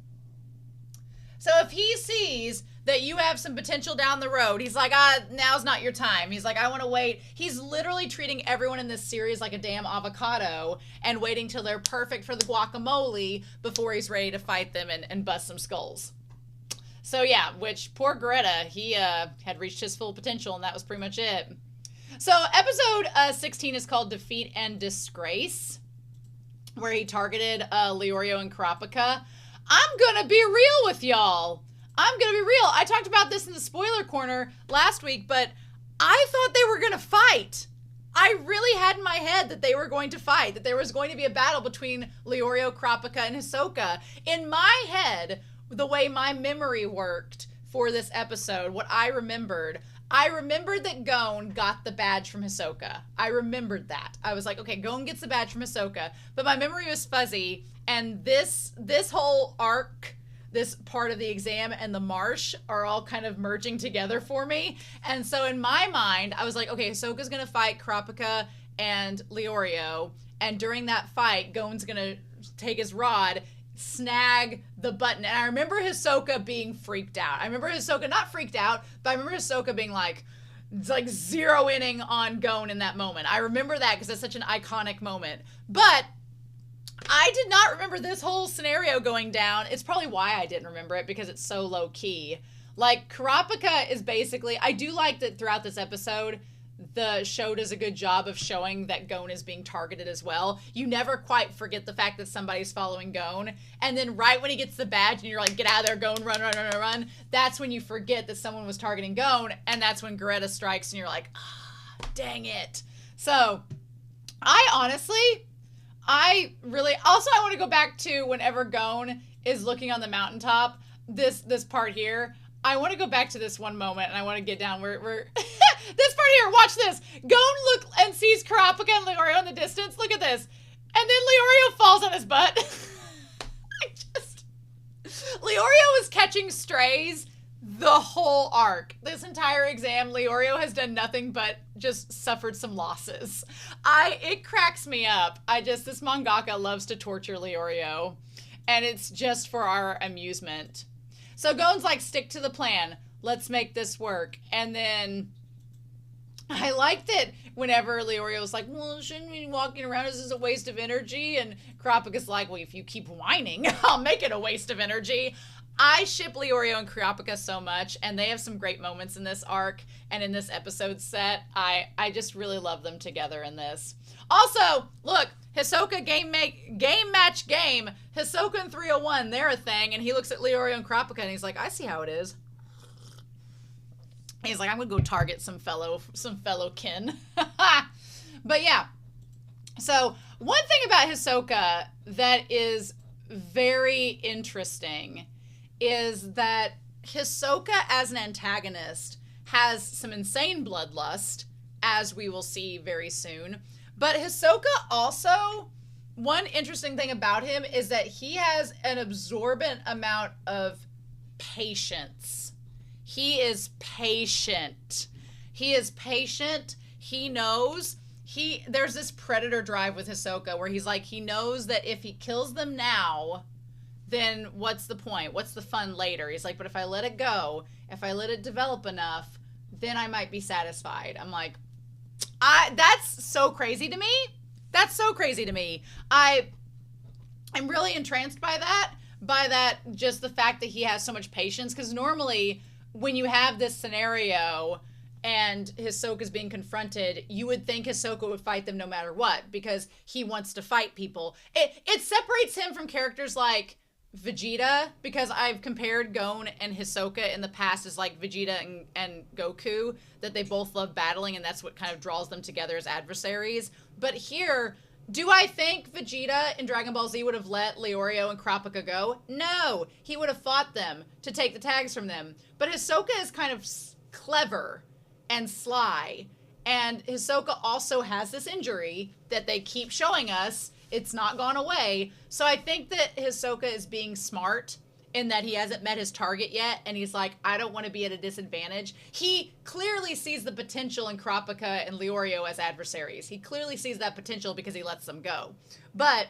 So if he sees that you have some potential down the road, he's like, now's not your time. He's like, I want to wait. He's literally treating everyone in this series like a damn avocado and waiting till they're perfect for the guacamole before he's ready to fight them and bust some skulls. So yeah, which poor Greta, he had reached his full potential, and that was pretty much it. So episode 16 is called Defeat and Disgrace, where he targeted Leorio and Kurapika. I'm gonna be real with y'all. I'm gonna be real. I talked about this in the spoiler corner last week, but I thought they were gonna fight. I really had in my head that they were going to fight, that there was going to be a battle between Leorio, Kurapika, and Hisoka. In my head, the way my memory worked for this episode, what I remembered that Gon got the badge from Hisoka. I remembered that. I was like, okay, Gon gets the badge from Hisoka, but my memory was fuzzy, and this whole arc, this part of the exam and the marsh are all kind of merging together for me. And so in my mind, I was like, okay, Hisoka's gonna fight Kurapika and Leorio, and during that fight, Gon's gonna take his rod, snag the button. And I remember Hisoka being freaked out. I remember Hisoka not freaked out, but I remember Hisoka being like zeroing on Gon in that moment. I remember that because it's such an iconic moment. But I did not remember this whole scenario going down. It's probably why I didn't remember it, because it's so low key. Like, Kurapika is basically, I do like that throughout this episode, the show does a good job of showing that Gon is being targeted as well. You never quite forget the fact that somebody's following Gon. And then right when he gets the badge and you're like, get out of there, Gon, run, run, run, run. That's when you forget that someone was targeting Gon. And that's when Greta strikes and you're like, dang it. So I want to go back to whenever Gon is looking on the mountaintop, this part here. I want to go back to this one moment, and I want to get down where this part here, watch this. Gon look and sees Kurapika and Leorio in the distance. Look at this. And then Leorio falls on his butt. I just catching strays the whole arc. This entire exam, Leorio has done nothing but just suffered some losses. It cracks me up. This mangaka loves to torture Leorio, and it's just for our amusement. So Gon's like, stick to the plan. Let's make this work. And then I liked it whenever Leorio was like, well, shouldn't we be walking around? Is this a waste of energy? And Kurapika's like, well, if you keep whining, I'll make it a waste of energy. I ship Leorio and Kurapika so much, and they have some great moments in this arc and in this episode set. I just really love them together in this. Also, look, Hisoka game match game. Hisoka and 301, they're a thing, and he looks at Leorio and Kurapika and he's like, I see how it is. He's like, I'm gonna go target some fellow kin. But yeah. So one thing about Hisoka that is very interesting is that Hisoka as an antagonist has some insane bloodlust, as we will see very soon. But Hisoka also, one interesting thing about him is that he has an absorbent amount of patience. He is patient. He is patient. He knows. There's this predator drive with Hisoka where he's like, he knows that if he kills them now, then what's the point? What's the fun later? He's like, but if I let it go, if I let it develop enough, then I might be satisfied. I'm like, that's so crazy to me. That's so crazy to me. I'm really entranced by that, just the fact that he has so much patience. Because normally when you have this scenario and Hisoka's being confronted, you would think Hisoka would fight them no matter what, because he wants to fight people. It separates him from characters like Vegeta, because I've compared Gon and Hisoka in the past as like Vegeta and Goku, that they both love battling, and that's what kind of draws them together as adversaries. But here, do I think Vegeta in Dragon Ball Z would have let Leorio and Kurapika go? No, he would have fought them to take the tags from them. But Hisoka is kind of clever and sly, and Hisoka also has this injury that they keep showing us. It's not gone away. So I think that Hisoka is being smart in that he hasn't met his target yet, and he's like, I don't want to be at a disadvantage. He clearly sees the potential in Kurapika and Leorio as adversaries. He clearly sees that potential because he lets them go. But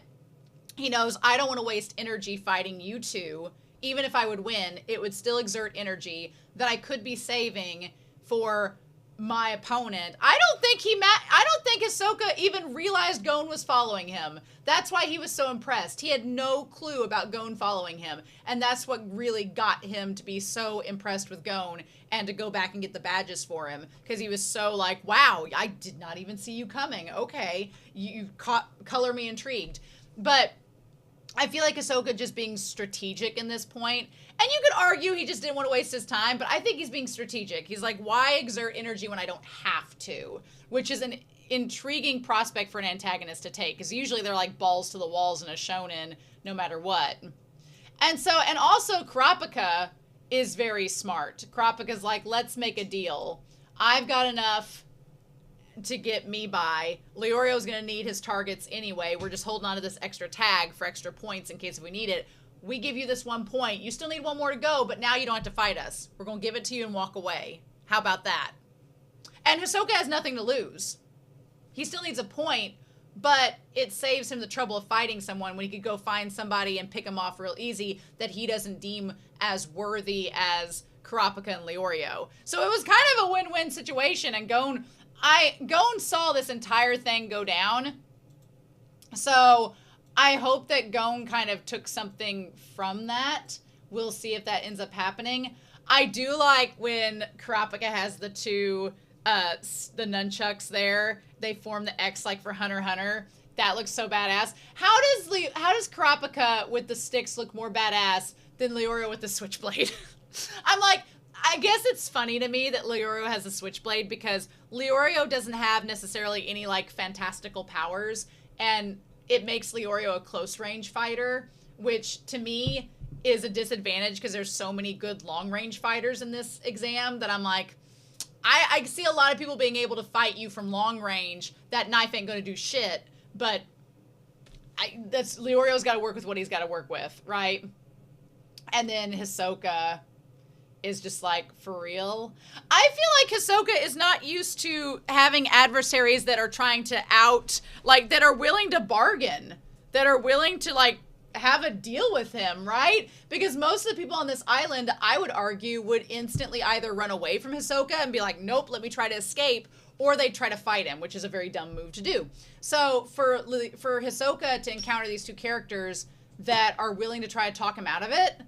he knows, I don't want to waste energy fighting you two. Even if I would win, it would still exert energy that I could be saving for my opponent. I don't think Hisoka even realized Gon was following him. That's why he was so impressed. He had no clue about Gon following him, and that's what really got him to be so impressed with Gon and to go back and get the badges for him, because he was so like, wow, I did not even see you coming. Okay, you color me intrigued. But I feel like Hisoka just being strategic in this point. And you could argue he just didn't want to waste his time, but I think he's being strategic. He's like, why exert energy when I don't have to? Which is an intriguing prospect for an antagonist to take, because usually they're like balls to the walls in a shonen no matter what. And also Kurapika is very smart. Kurapika's like, let's make a deal. I've got enough to get me by. Leorio's going to need his targets anyway. We're just holding on to this extra tag for extra points in case if we need it. We give you this 1 point. You still need one more to go, but now you don't have to fight us. We're going to give it to you and walk away. How about that? And Hisoka has nothing to lose. He still needs a point, but it saves him the trouble of fighting someone when he could go find somebody and pick him off real easy that he doesn't deem as worthy as Kurapika and Leorio. So it was kind of a win-win situation, and Gon saw this entire thing go down. So I hope that Gon kind of took something from that. We'll see if that ends up happening. I do like when Kurapika has the two, the nunchucks there. They form the X like for Hunter x Hunter. That looks so badass. How does Kurapika with the sticks look more badass than Leorio with the switchblade? I'm like, I guess it's funny to me that Leorio has a switchblade because Leorio doesn't have necessarily any like fantastical powers, and it makes Leorio a close range fighter, which to me is a disadvantage because there's so many good long range fighters in this exam that I'm like, I see a lot of people being able to fight you from long range. That knife ain't gonna do shit, but Leorio's got to work with what he's got to work with, right? And then Hisoka is just like, for real? I feel like Hisoka is not used to having adversaries that are trying to that are willing to bargain, that are willing to, like, have a deal with him, right? Because most of the people on this island, I would argue, would instantly either run away from Hisoka and be like, nope, let me try to escape, or they'd try to fight him, which is a very dumb move to do. So for Hisoka to encounter these two characters that are willing to try to talk him out of it,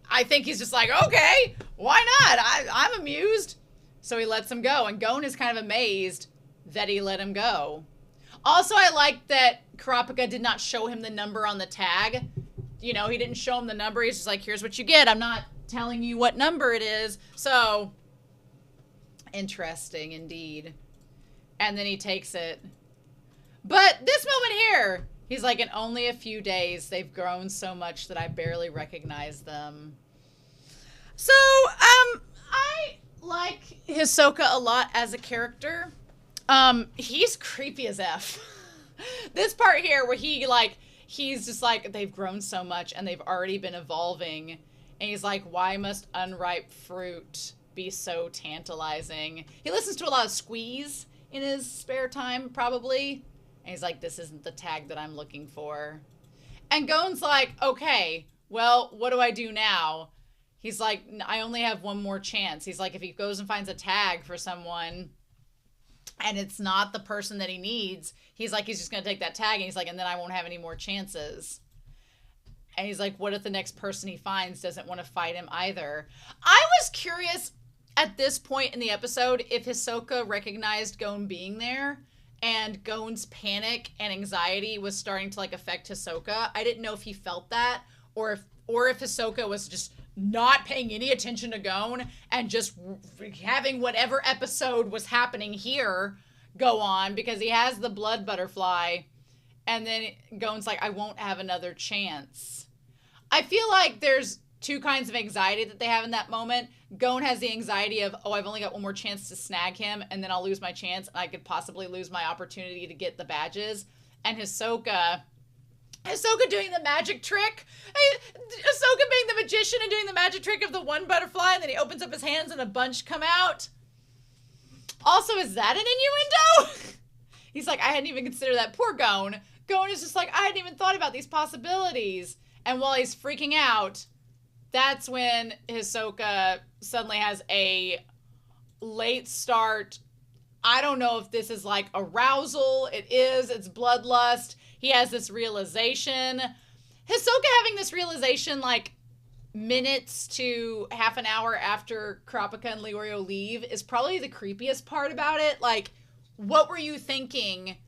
I think he's just like, okay, why not? I'm amused. So he lets him go, and Gon is kind of amazed that he let him go. Also, I like that Kurapika did not show him the number on the tag. You know, he didn't show him the number. He's just like, here's what you get. I'm not telling you what number it is. So, interesting indeed. And then he takes it. But this moment here, he's like, in only a few days, they've grown so much that I barely recognize them. So, I like Hisoka a lot as a character. He's creepy as F. This part here where he's just like, they've grown so much and they've already been evolving. And he's like, why must unripe fruit be so tantalizing? He listens to a lot of Squeeze in his spare time, probably. And he's like, this isn't the tag that I'm looking for. And Gon's like, okay, well, what do I do now? He's like, I only have one more chance. He's like, if he goes and finds a tag for someone and it's not the person that he needs, he's like, he's just going to take that tag. And he's like, and then I won't have any more chances. And he's like, what if the next person he finds doesn't want to fight him either? I was curious at this point in the episode if Hisoka recognized Gon being there and Gon's panic and anxiety was starting to, like, affect Hisoka. I didn't know if he felt that or if Hisoka was just not paying any attention to Gon and just having whatever episode was happening here go on, because he has the blood butterfly and then Gon's like, I won't have another chance. I feel like there's two kinds of anxiety that they have in that moment. Gon has the anxiety of, oh, I've only got one more chance to snag him and then I'll lose my chance and I could possibly lose my opportunity to get the badges. And Hisoka doing the magic trick. Hisoka being the magician and doing the magic trick of the one butterfly, and then he opens up his hands and a bunch come out. Also, is that an innuendo? He's like, I hadn't even considered that. Poor Gon. Gon is just like, I hadn't even thought about these possibilities. And while he's freaking out, that's when Hisoka suddenly has a late start. I don't know if this is like arousal. It is. It's bloodlust. He has this realization. Hisoka having this realization like minutes to half an hour after Kurapika and Leorio leave is probably the creepiest part about it. Like, what were you thinking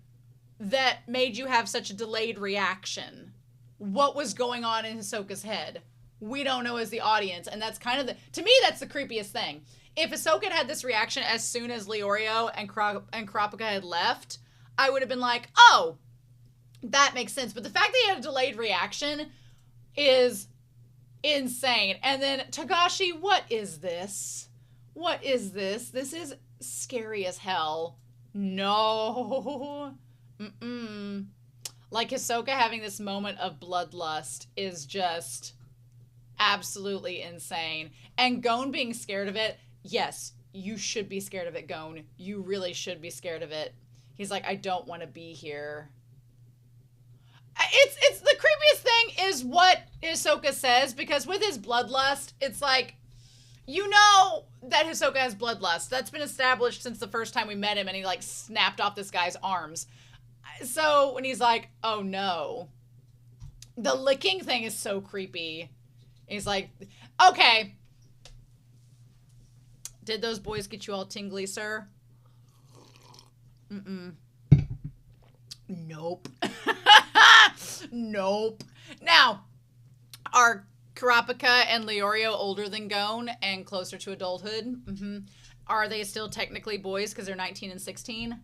that made you have such a delayed reaction? What was going on in Hisoka's head? We don't know as the audience. And that's kind of to me, that's the creepiest thing. If Hisoka had this reaction as soon as Leorio and Kurapika had left, I would have been like, oh, that makes sense. But the fact that he had a delayed reaction is insane. And then Tagashi, what is this? What is this? This is scary as hell. No. Like, Hisoka having this moment of bloodlust is just absolutely insane. And Gon being scared of it, yes, you should be scared of it, Gon. You really should be scared of it. He's like, I don't want to be here. It's the creepiest thing is what Hisoka says, because with his bloodlust, it's like, you know that Hisoka has bloodlust. That's been established since the first time we met him and he like snapped off this guy's arms. So when he's like, oh no, the licking thing is so creepy. He's like, okay. Did those boys get you all tingly, sir? Nope. Nope. Now, are Kurapika and Leorio older than Gon and closer to adulthood? Are they still technically boys because they're 19 and 16?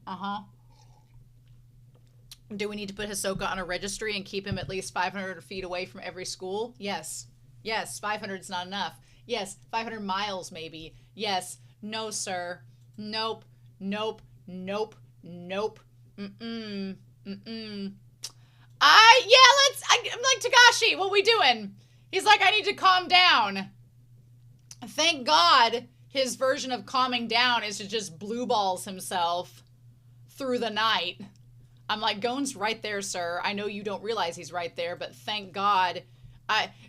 Do we need to put Hisoka on a registry and keep him at least 500 feet away from every school? Yes. Yes, 500 is not enough. Yes, 500 miles maybe. Yes. No, sir. Nope. Nope. Nope. Nope. I'm like, Tagashi, what we doing? He's like, I need to calm down. Thank God his version of calming down is to just blue balls himself through the night. I'm like, Gon's right there, sir. I know you don't realize he's right there, but thank God.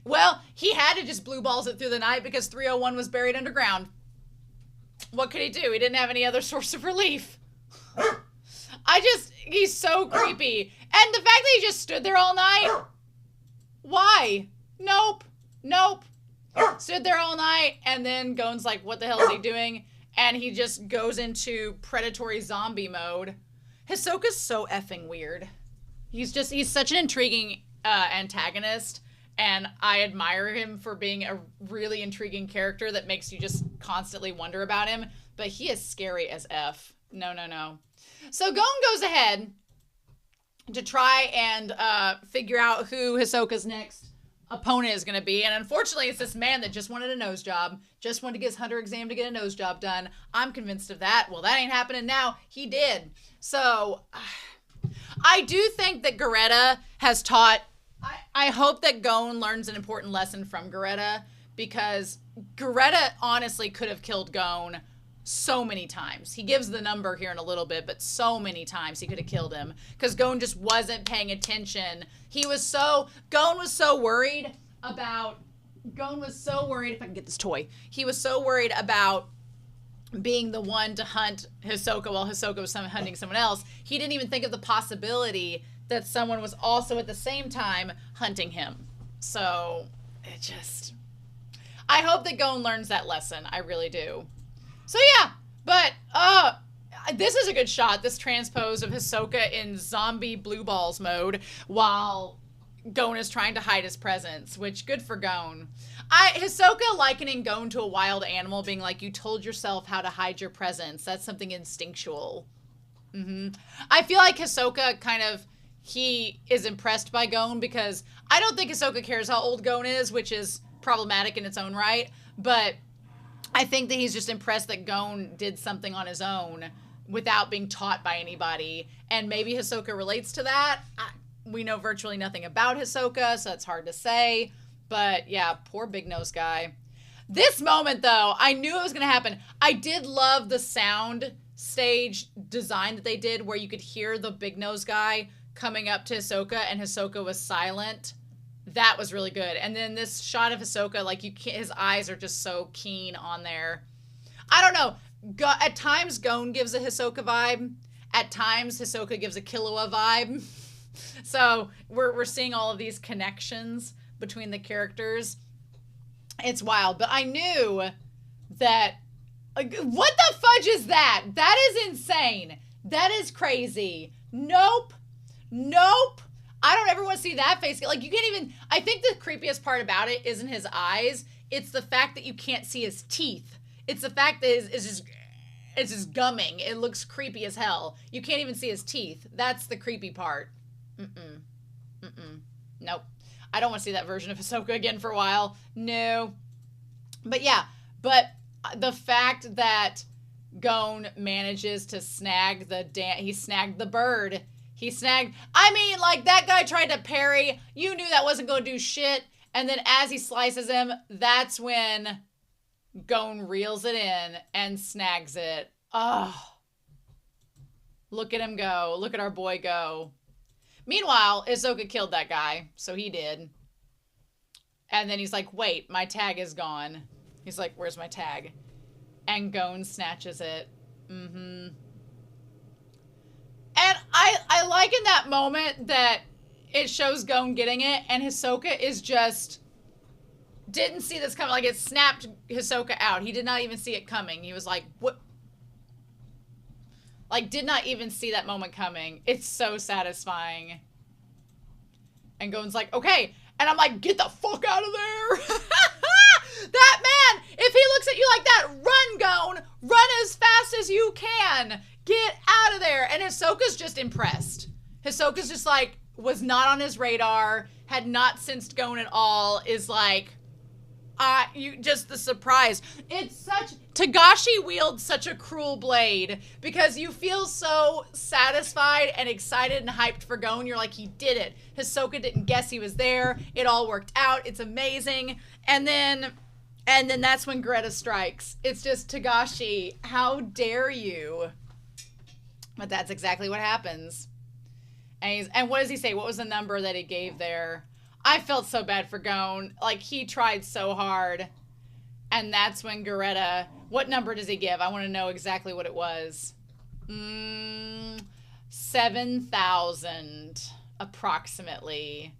Well, he had to just blue balls it through the night because 301 was buried underground. What could he do? He didn't have any other source of relief. He's so creepy. And the fact that he just stood there all night. Why? Nope. Stood there all night, and then Gon's like, what the hell is he doing? And he just goes into predatory zombie mode. Hisoka's so effing weird. He's such an intriguing antagonist, and I admire him for being a really intriguing character that makes you just constantly wonder about him, but he is scary as F. No. So Gon goes ahead to try and figure out who Hisoka's next opponent is going to be, and unfortunately it's this man that just wanted a nose job, just wanted to get his hunter exam to get a nose job done. I'm convinced of that. Well, that ain't happening now. He did. So I do think that Garetta has taught, I hope that Gon learns an important lesson from Garetta, because Garetta honestly could have killed Gon so many times. He gives the number here in a little bit, but so many times he could have killed him because Gon just wasn't paying attention. Gon was so worried, if I can get this toy, he was so worried about being the one to hunt Hisoka while Hisoka was hunting someone else. He didn't even think of the possibility that someone was also at the same time hunting him. So I hope that Gon learns that lesson. I really do. So yeah, but this is a good shot, this transpose of Hisoka in zombie blue balls mode while Gon is trying to hide his presence, which good for Gon. Hisoka likening Gon to a wild animal, being like, you told yourself how to hide your presence. That's something instinctual. I feel like Hisoka he is impressed by Gon because I don't think Hisoka cares how old Gon is, which is problematic in its own right, but I think that he's just impressed that Gon did something on his own without being taught by anybody. And maybe Hisoka relates to that. We know virtually nothing about Hisoka, so it's hard to say. But yeah, poor big nose guy. This moment, though, I knew it was going to happen. I did love the sound stage design that they did where you could hear the big nose guy coming up to Hisoka and Hisoka was silent. That was really good. And then this shot of Hisoka, like his eyes are just so keen on there. I don't know. At times, Gon gives a Hisoka vibe. At times, Hisoka gives a Killua vibe. So we're seeing all of these connections between the characters. It's wild. But I knew that... Like, what the fudge is that? That is insane. That is crazy. Nope. I don't ever want to see that face. Like, you can't even... I think the creepiest part about it isn't his eyes. It's the fact that you can't see his teeth. It's the fact that it's just gumming. It looks creepy as hell. You can't even see his teeth. That's the creepy part. Nope. I don't want to see that version of Hisoka again for a while. No. But yeah. But the fact that Gon manages to snag he snagged the bird. Like, that guy tried to parry. You knew that wasn't going to do shit. And then as he slices him, that's when Gon reels it in and snags it. Oh. Look at him go. Look at our boy go. Meanwhile, Hisoka killed that guy. So he did. And then he's like, wait, my tag is gone. He's like, where's my tag? And Gon snatches it. And I like in that moment that it shows Gon getting it, and Hisoka is just... didn't see this coming. Like, it snapped Hisoka out. He did not even see it coming. He was like, what? Like, did not even see that moment coming. It's so satisfying. And Gon's like, okay. And I'm like, get the fuck out of there. That man, if he looks at you like that, run, Gon. Run as fast as you can. Get out of there. And Hisoka's just impressed. Hisoka's just like, was not on his radar, had not sensed Gon at all, is like, You just the surprise. It's such Tagashi wields such a cruel blade because you feel so satisfied and excited and hyped for Gon. You're like, he did it. Hisoka didn't guess he was there. It all worked out. It's amazing. And then that's when Greta strikes. It's just Tagashi, how dare you? But that's exactly what happens. And what does he say? What was the number that he gave there? I felt so bad for Gon. Like, he tried so hard. And that's when Greta... What number does he give? I want to know exactly what it was. 7,000, approximately.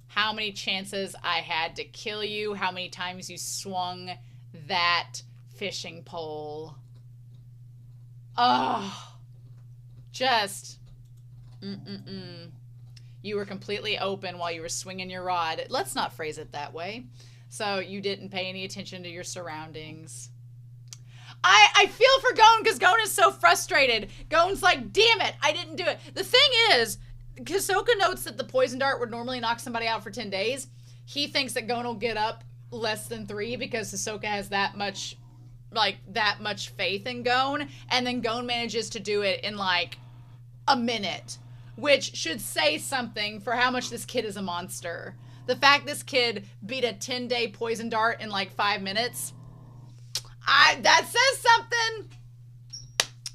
How many chances I had to kill you. How many times you swung that fishing pole. Oh. Just... You were completely open while you were swinging your rod. Let's not phrase it that way. So you didn't pay any attention to your surroundings. I feel for Gon because Gon is so frustrated. Gon's like, damn it, I didn't do it. The thing is, Hisoka notes that the poison dart would normally knock somebody out for 10 days. He thinks that Gon will get up less than 3 because Hisoka has that much faith in Gon. And then Gon manages to do it in like a minute. Which should say something for how much this kid is a monster. The fact this kid beat a 10-day poison dart in like 5 minutes, that says something.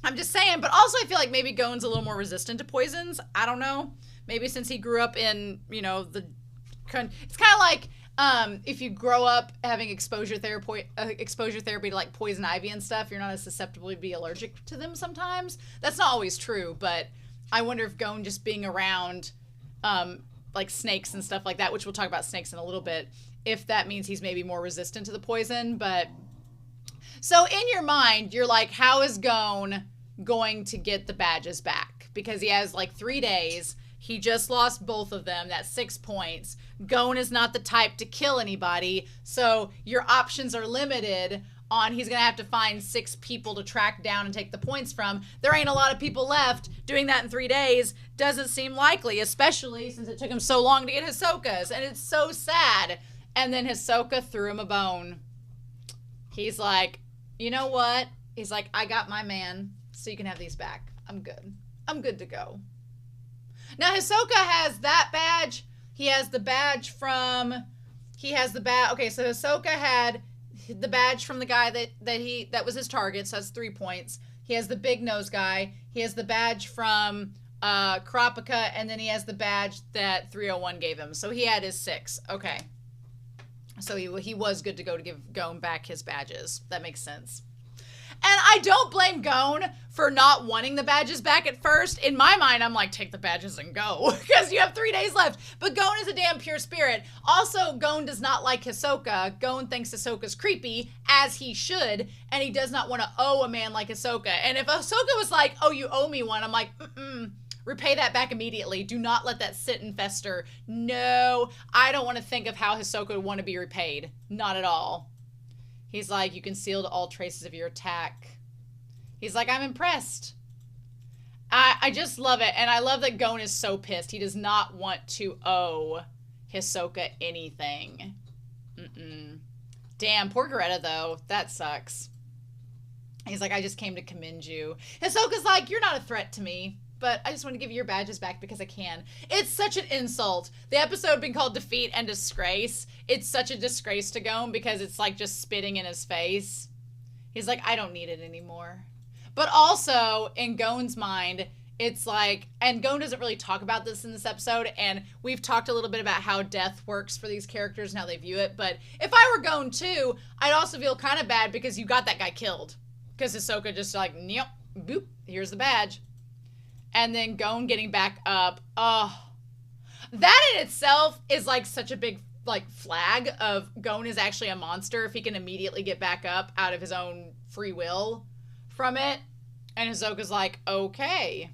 I'm just saying. But also I feel like maybe Gon's a little more resistant to poisons. I don't know. Maybe since he grew up in, it's kind of like if you grow up having exposure therapy to like poison ivy and stuff, you're not as susceptible to be allergic to them sometimes. That's not always true, but I wonder if Gon just being around like snakes and stuff like that, which we'll talk about snakes in a little bit, if that means he's maybe more resistant to the poison. But so in your mind, you're like, how is Gon going to get the badges back? Because he has like 3 days. He just lost both of them. That's 6 points. Gon is not the type to kill anybody. So your options are limited on he's going to have to find 6 people to track down and take the points from. There ain't a lot of people left. Doing that in 3 days doesn't seem likely, especially since it took him so long to get Hisoka's. And it's so sad. And then Hisoka threw him a bone. He's like, you know what? He's like, I got my man, so you can have these back. I'm good. I'm good to go. Now, Hisoka has that badge. He has the badge from... Okay, so Hisoka had the badge from the guy that was his target, so that's 3 points. He has the big nose guy. He has the badge from Kurapika, and then he has the badge that 301 gave him. So he had his 6. Okay. So he was good to go to give Gon back his badges. That makes sense. And I don't blame Gon for not wanting the badges back at first. In my mind, I'm like, take the badges and go. Because you have 3 days left. But Gon is a damn pure spirit. Also, Gon does not like Hisoka. Gon thinks Hisoka's creepy, as he should. And he does not want to owe a man like Hisoka. And if Hisoka was like, oh, you owe me one, I'm like, repay that back immediately. Do not let that sit and fester. No, I don't want to think of how Hisoka would want to be repaid. Not at all. He's like, you concealed all traces of your attack. He's like, I'm impressed. I just love it. And I love that Gon is so pissed. He does not want to owe Hisoka anything. Damn, poor Greta, though. That sucks. He's like, I just came to commend you. Hisoka's like, you're not a threat to me, but I just want to give you your badges back because I can. It's such an insult. The episode being called Defeat and Disgrace, it's such a disgrace to Gon because it's like just spitting in his face. He's like, I don't need it anymore. But also, in Gon's mind, it's like, and Gon doesn't really talk about this in this episode, and we've talked a little bit about how death works for these characters and how they view it, but if I were Gon too, I'd also feel kind of bad because you got that guy killed. Because Hisoka just like, nope, boop, here's the badge. And then Gon getting back up. Oh, that in itself is like such a big like flag of Gon is actually a monster if he can immediately get back up out of his own free will from it. And Hisoka's like, okay.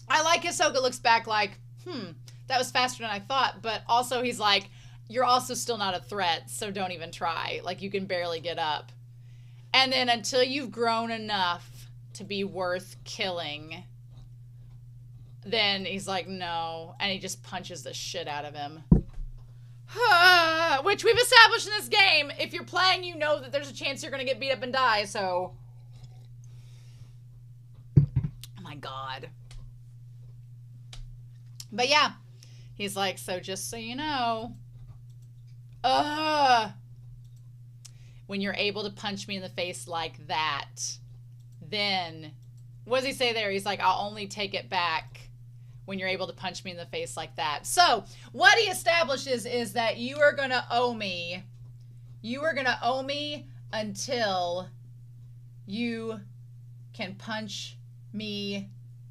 I like Hisoka looks back like, that was faster than I thought. But also he's like, you're also still not a threat, so don't even try. Like, you can barely get up. And then until you've grown enough to be worth killing, then he's like, no. And he just punches the shit out of him. Which we've established in this game, if you're playing, you know that there's a chance you're going to get beat up and die, so... Oh my god. But yeah, he's like, so just so you know, when you're able to punch me in the face like that, then, what does he say there? He's like, I'll only take it back when you're able to punch me in the face like that. So, what he establishes is that you are going to owe me. You are going to owe me until you can punch me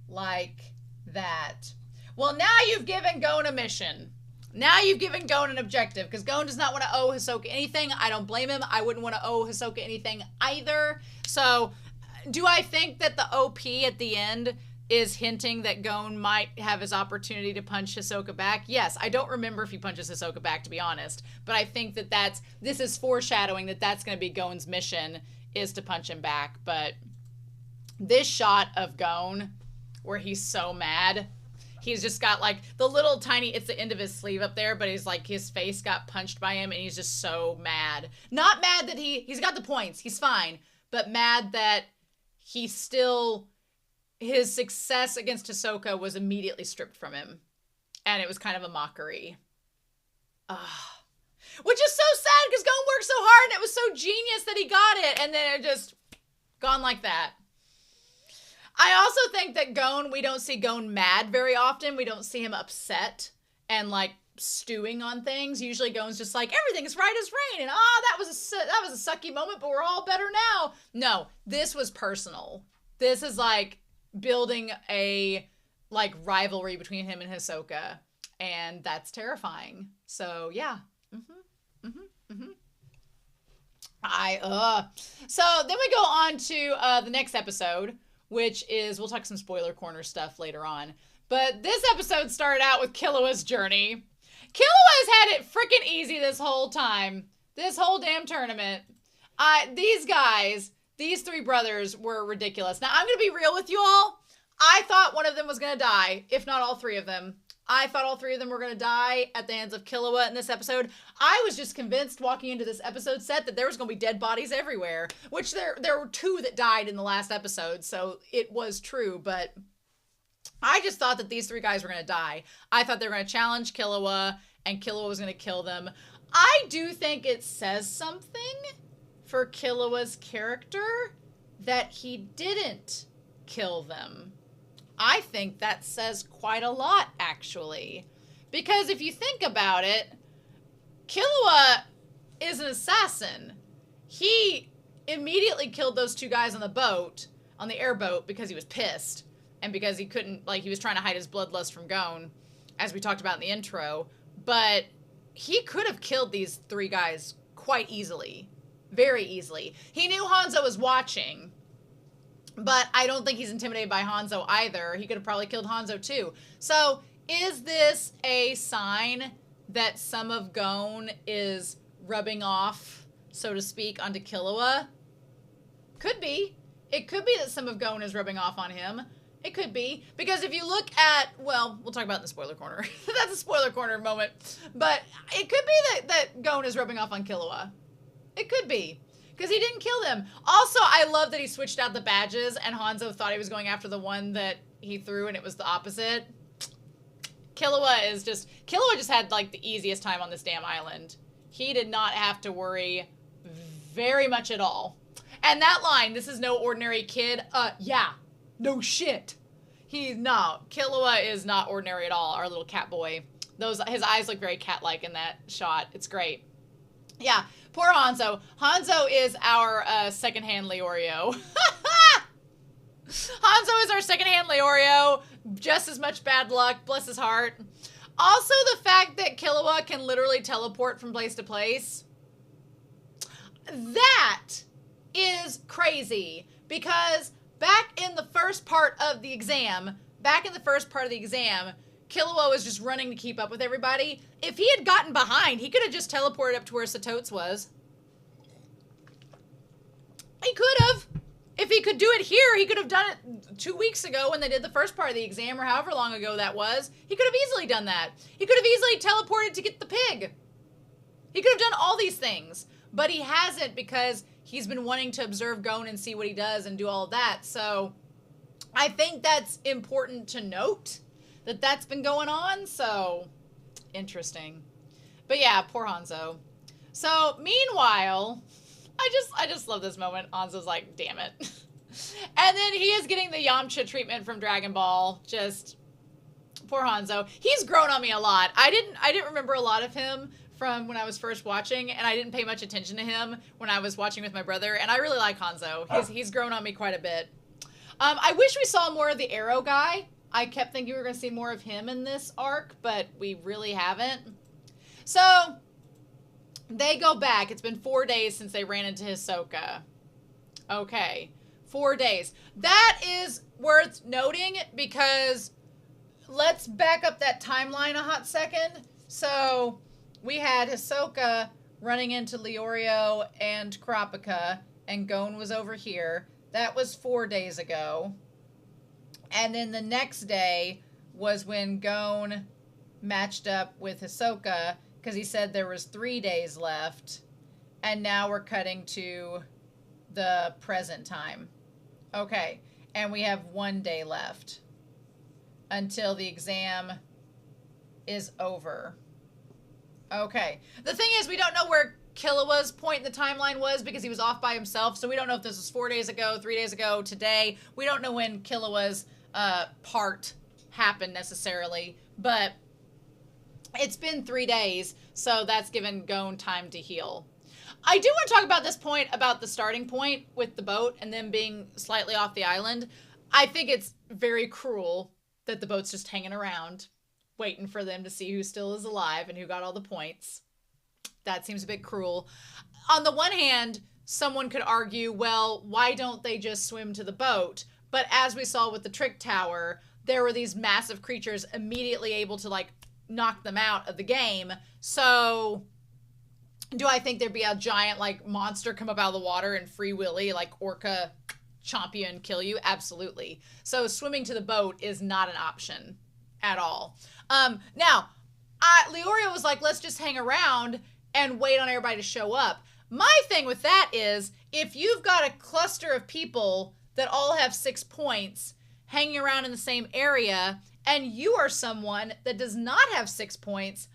like that. Well, now you've given Gon a mission. Now you've given Gon an objective, because Gon does not want to owe Hisoka anything. I don't blame him. I wouldn't want to owe Hisoka anything either. So, do I think that the OP at the end is hinting that Gon might have his opportunity to punch Hisoka back? Yes, I don't remember if he punches Hisoka back, to be honest. But I think that this is foreshadowing that that's going to be Gon's mission, is to punch him back. But this shot of Gon, where he's so mad... He's just got like the little tiny, it's the end of his sleeve up there, but he's like, his face got punched by him and he's just so mad. Not mad that he's got the points, he's fine, but mad that he still, his success against Hisoka was immediately stripped from him. And it was kind of a mockery. Which is so sad because Gon worked so hard and it was so genius that he got it, and then it just gone like that. I also think that Gon, we don't see Gon mad very often. We don't see him upset and like stewing on things. Usually Gon's just like, everything's right as rain, and that was a sucky moment, but we're all better now. No, this was personal. This is like building a like rivalry between him and Hisoka, and that's terrifying. So yeah. So then we go on to the next episode, which is, we'll talk some spoiler corner stuff later on. But this episode started out with Killua's journey. Killua's had it freaking easy this whole time. This whole damn tournament. These guys, these three brothers were ridiculous. Now, I'm going to be real with you all. I thought one of them was going to die, if not all three of them. I thought all three of them were going to die at the hands of Killua in this episode. I was just convinced walking into this episode set that there was going to be dead bodies everywhere, which there were two that died in the last episode, so it was true, but I just thought that these three guys were going to die. I thought they were going to challenge Killua, and Killua was going to kill them. I do think it says something for Killua's character that he didn't kill them. I think that says quite a lot, actually. Because if you think about it, Killua is an assassin. He immediately killed those two guys on the boat, on the airboat, because he was pissed. And because he couldn't, like, he was trying to hide his bloodlust from Gon, as we talked about in the intro. But he could have killed these three guys quite easily. Very easily. He knew Hanzo was watching. But I don't think he's intimidated by Hanzo either. He could have probably killed Hanzo too. So, is this a sign that some of Gon is rubbing off, so to speak, onto Killua? Could be. It could be that some of Gon is rubbing off on him. It could be. Because if you look at, well, we'll talk about it in the spoiler corner. That's a spoiler corner moment. But it could be that Gon is rubbing off on Killua. It could be. Because he didn't kill them. Also, I love that he switched out the badges and Hanzo thought he was going after the one that he threw and it was the opposite. Killua just had like the easiest time on this damn island. He did not have to worry very much at all. And that line, this is no ordinary kid, yeah, no shit. Killua is not ordinary at all, our little cat boy. His eyes look very cat-like in that shot. It's great. Yeah, poor Hanzo. Hanzo is our secondhand Leorio. Hanzo is our secondhand Leorio. Just as much bad luck. Bless his heart. Also, the fact that Killua can literally teleport from place to place. That is crazy. Because back in the first part of the exam, Killua was just running to keep up with everybody. If he had gotten behind, he could have just teleported up to where Satotes was. He could have. If he could do it here, he could have done it 2 weeks ago when they did the first part of the exam, or however long ago that was. He could have easily done that. He could have easily teleported to get the pig. He could have done all these things, but he hasn't because he's been wanting to observe Gon and see what he does and do all of that. So I think that's important to note that that's been going on. So interesting. But yeah, poor Hanzo. So meanwhile, I just love this moment. Hanzo's like, damn it. And then he is getting the Yamcha treatment from Dragon Ball. Just poor Hanzo. He's grown on me a lot. I didn't remember a lot of him from when I was first watching, and I didn't pay much attention to him when I was watching with my brother, and I really like Hanzo. He's grown on me quite a bit. I wish we saw more of the Arrow guy. I kept thinking we were going to see more of him in this arc, but we really haven't. So they go back. It's been 4 days since they ran into Hisoka. Okay, 4 days. That is worth noting because let's back up that timeline a hot second. So we had Hisoka running into Leorio and Kurapika, and Gon was over here. That was 4 days ago. And then the next day was when Gon matched up with Hisoka because he said there was 3 days left. And now we're cutting to the present time. Okay, and we have 1 day left until the exam is over. Okay. The thing is, we don't know where Killua's point in the timeline was because he was off by himself, so we don't know if this was 4 days ago, 3 days ago, today. We don't know when Killua's part happened necessarily, but it's been 3 days, so that's given Gon time to heal. I do want to talk about this point about the starting point with the boat and them being slightly off the island. I think it's very cruel that the boat's just hanging around, waiting for them to see who still is alive and who got all the points. That seems a bit cruel. On the one hand, someone could argue, well, why don't they just swim to the boat? But as we saw with the Trick Tower, there were these massive creatures immediately able to, like, knock them out of the game. So do I think there'd be a giant, like, monster come up out of the water and Free Willy, like, orca chomp you and kill you? Absolutely. So swimming to the boat is not an option at all. Now, Leorio was like, let's just hang around and wait on everybody to show up. My thing with that is, if you've got a cluster of people that all have 6 points hanging around in the same area, and you are someone that does not have 6 points,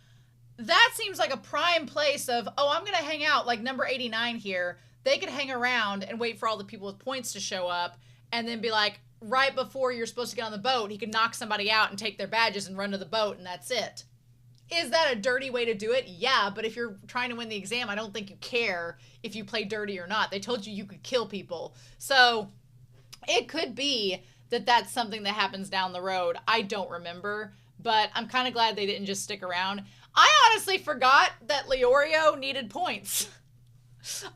that seems like a prime place of, oh, I'm going to hang out, like number 89 here. They could hang around and wait for all the people with points to show up, and then be like, right before you're supposed to get on the boat, he could knock somebody out and take their badges and run to the boat, and that's it. Is that a dirty way to do it? Yeah, but if you're trying to win the exam, I don't think you care if you play dirty or not. They told you you could kill people. So it could be that that's something that happens down the road. I don't remember, but I'm kind of glad they didn't just stick around. I honestly forgot that Leorio needed points.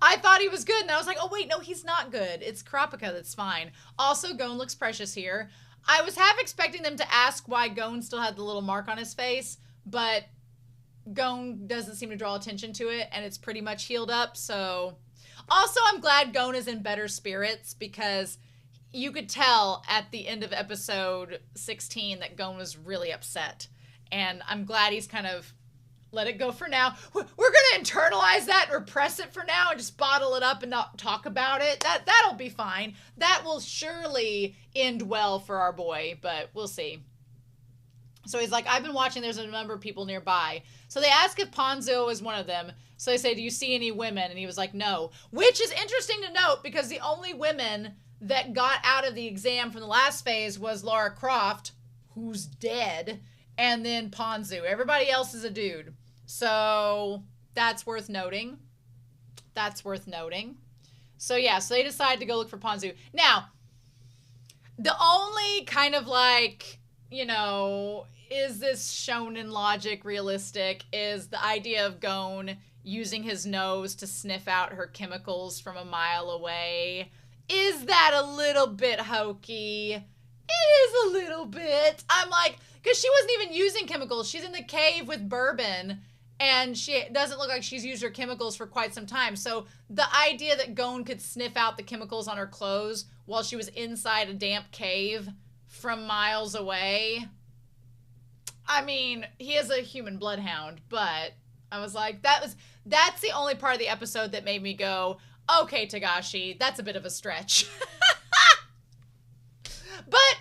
I thought he was good, and I was like, oh, wait, no, he's not good. It's Kurapika that's fine. Also, Gon looks precious here. I was half expecting them to ask why Gon still had the little mark on his face, but Gon doesn't seem to draw attention to it, and it's pretty much healed up, so. Also, I'm glad Gon is in better spirits, because you could tell at the end of episode 16 that Gon was really upset, and I'm glad he's kind of let it go for now. We're going to internalize that and repress it for now and just bottle it up and not talk about it. That'll be fine. That will surely end well for our boy, but we'll see. So he's like, I've been watching, there's a number of people nearby. So they ask if Ponzo is one of them. So they say, do you see any women? And he was like, no. Which is interesting to note because the only women that got out of the exam from the last phase was Lara Croft, who's dead, and then Ponzu. Everybody else is a dude. So that's worth noting. That's worth noting. So yeah, so they decide to go look for Ponzu. Now, the only kind of like, you know, is this shonen logic realistic, is the idea of Gon using his nose to sniff out her chemicals from a mile away. Is that a little bit hokey? It is a little bit. I'm like, because she wasn't even using chemicals. She's in the cave with Bourbon, and she doesn't look like she's used her chemicals for quite some time. So the idea that Gon could sniff out the chemicals on her clothes while she was inside a damp cave from miles away. I mean, he is a human bloodhound, but I was like, that's the only part of the episode that made me go, okay, Tagashi, that's a bit of a stretch. But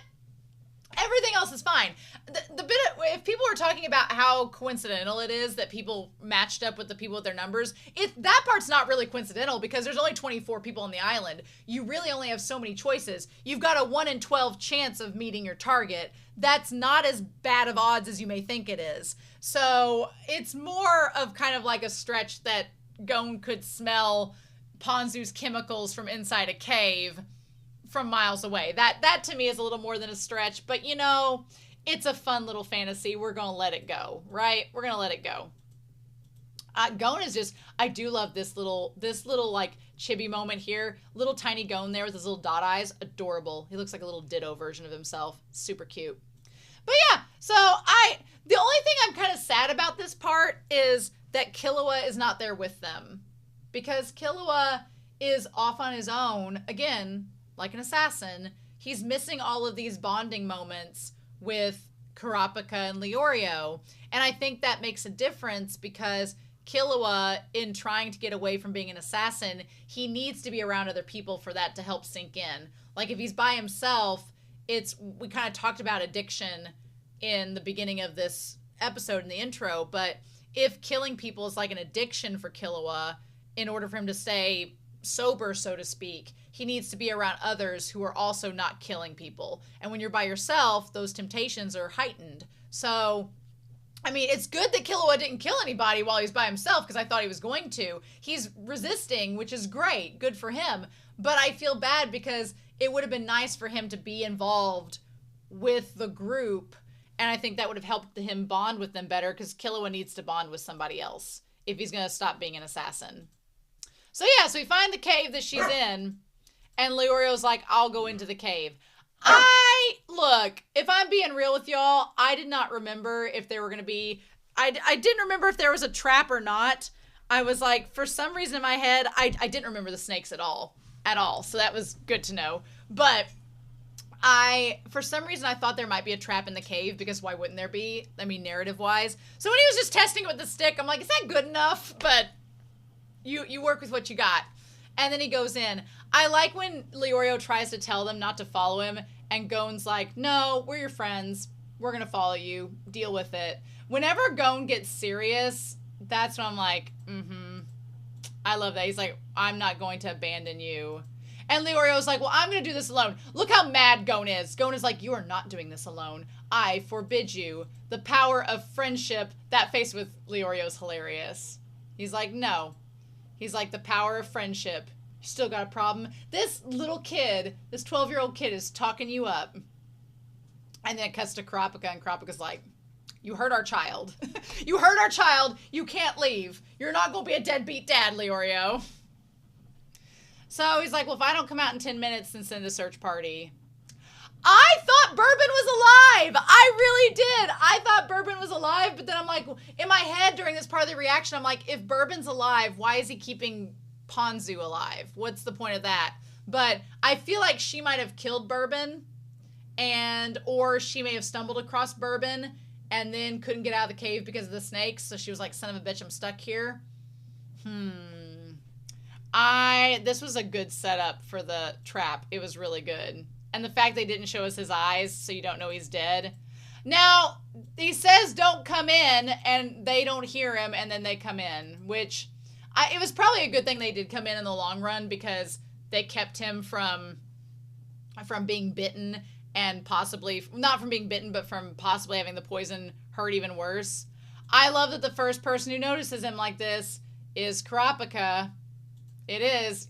everything else is fine. If people were talking about how coincidental it is that people matched up with the people with their numbers, that part's not really coincidental because there's only 24 people on the island. You really only have so many choices. You've got a 1 in 12 chance of meeting your target. That's not as bad of odds as you may think it is. So it's more of kind of like a stretch that Gon could smell Ponzu's chemicals from inside a cave from miles away. That to me is a little more than a stretch, but you know, it's a fun little fantasy. We're gonna let it go, right? We're gonna let it go. Gon is just, I do love this little like chibi moment here. Little tiny Gon there with his little dot eyes, adorable. He looks like a little Ditto version of himself, super cute. But yeah, so the only thing I'm kind of sad about this part is that Killua is not there with them, because Killua is off on his own again. Like an assassin, he's missing all of these bonding moments with Kurapika and Leorio. And I think that makes a difference because Killua, in trying to get away from being an assassin, he needs to be around other people for that to help sink in. Like if he's by himself, we kind of talked about addiction in the beginning of this episode in the intro, but if killing people is like an addiction for Killua, in order for him to stay sober, so to speak, he needs to be around others who are also not killing people. And when you're by yourself, those temptations are heightened. So, I mean, it's good that Killua didn't kill anybody while he's by himself, because I thought he was going to. He's resisting, which is great. Good for him. But I feel bad because it would have been nice for him to be involved with the group. And I think that would have helped him bond with them better, because Killua needs to bond with somebody else if he's going to stop being an assassin. So yeah, so we find the cave that she's in, and Leorio's like, I'll go into the cave. Look, if I'm being real with y'all, I did not remember if there were going to be, I didn't remember if there was a trap or not. I was like, for some reason in my head, I didn't remember the snakes at all. So that was good to know. But for some reason, I thought there might be a trap in the cave, because why wouldn't there be? I mean, narrative-wise. So when he was just testing it with the stick, I'm like, is that good enough? But you work with what you got. And then he goes in. I like when Leorio tries to tell them not to follow him, and Gon's like, no, we're your friends. We're going to follow you. Deal with it. Whenever Gon gets serious, that's when I'm like, I love that. He's like, I'm not going to abandon you. And Leorio's like, well, I'm going to do this alone. Look how mad Gon is. Gon is like, you are not doing this alone. I forbid you. The power of friendship. That face with Leorio is hilarious. He's like, no. He's like, the power of friendship. You still got a problem? This little kid, this 12-year-old kid is talking you up. And then it cuts to Kurapika, and Kurapika's like, you hurt our child. You hurt our child. You can't leave. You're not going to be a deadbeat dad, Leorio. So he's like, well, if I don't come out in 10 minutes, then send a search party. I thought Bourbon was alive. I really did. I thought Bourbon was alive, but then I'm like, in my head during this part of the reaction, I'm like, if Bourbon's alive, why is he keeping Ponzu alive? What's the point of that? But I feel like she might have killed Bourbon, or she may have stumbled across Bourbon and then couldn't get out of the cave because of the snakes. So she was like, son of a bitch, I'm stuck here. This was a good setup for the trap. It was really good. And the fact they didn't show us his eyes, so you don't know he's dead. Now, he says don't come in, and they don't hear him, and then they come in, which it was probably a good thing they did come in the long run, because they kept him from being bitten, and possibly, not from being bitten, but from possibly having the poison hurt even worse. I love that the first person who notices him like this is Kurapika. It is.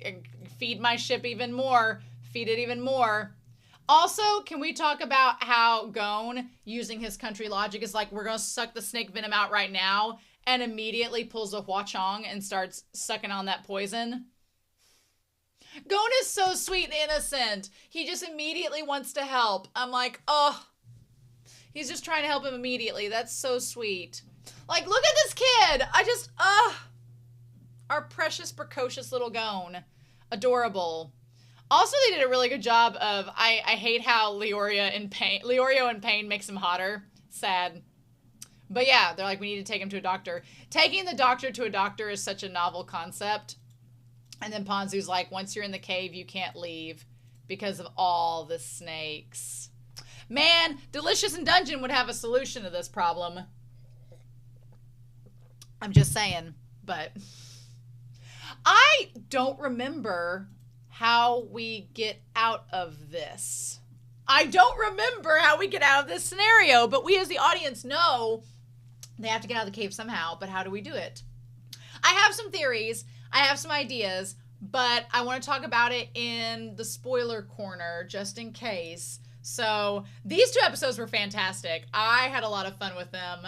Feed my ship even more. Feed it even more. Also, can we talk about how Gon, using his country logic, is like, we're going to suck the snake venom out right now, and immediately pulls a Huachong and starts sucking on that poison? Gon is so sweet and innocent. He just immediately wants to help. I'm like, oh, he's just trying to help him immediately. That's so sweet. Like, look at this kid. Our precious, precocious little Gon. Adorable. Also, they did a really good job of, I hate how Leorio in pain makes him hotter. Sad. But yeah, they're like, we need to take him to a doctor. Taking the doctor to a doctor is such a novel concept. And then Ponzu's like, once you're in the cave, you can't leave because of all the snakes. Man, Delicious and Dungeon would have a solution to this problem. I'm just saying, but I don't remember how we get out of this. I don't remember how we get out of this scenario, but we as the audience know they have to get out of the cave somehow, but how do we do it? I have some theories, I have some ideas, but I want to talk about it in the spoiler corner just in case. So these 2 episodes were fantastic. I had a lot of fun with them.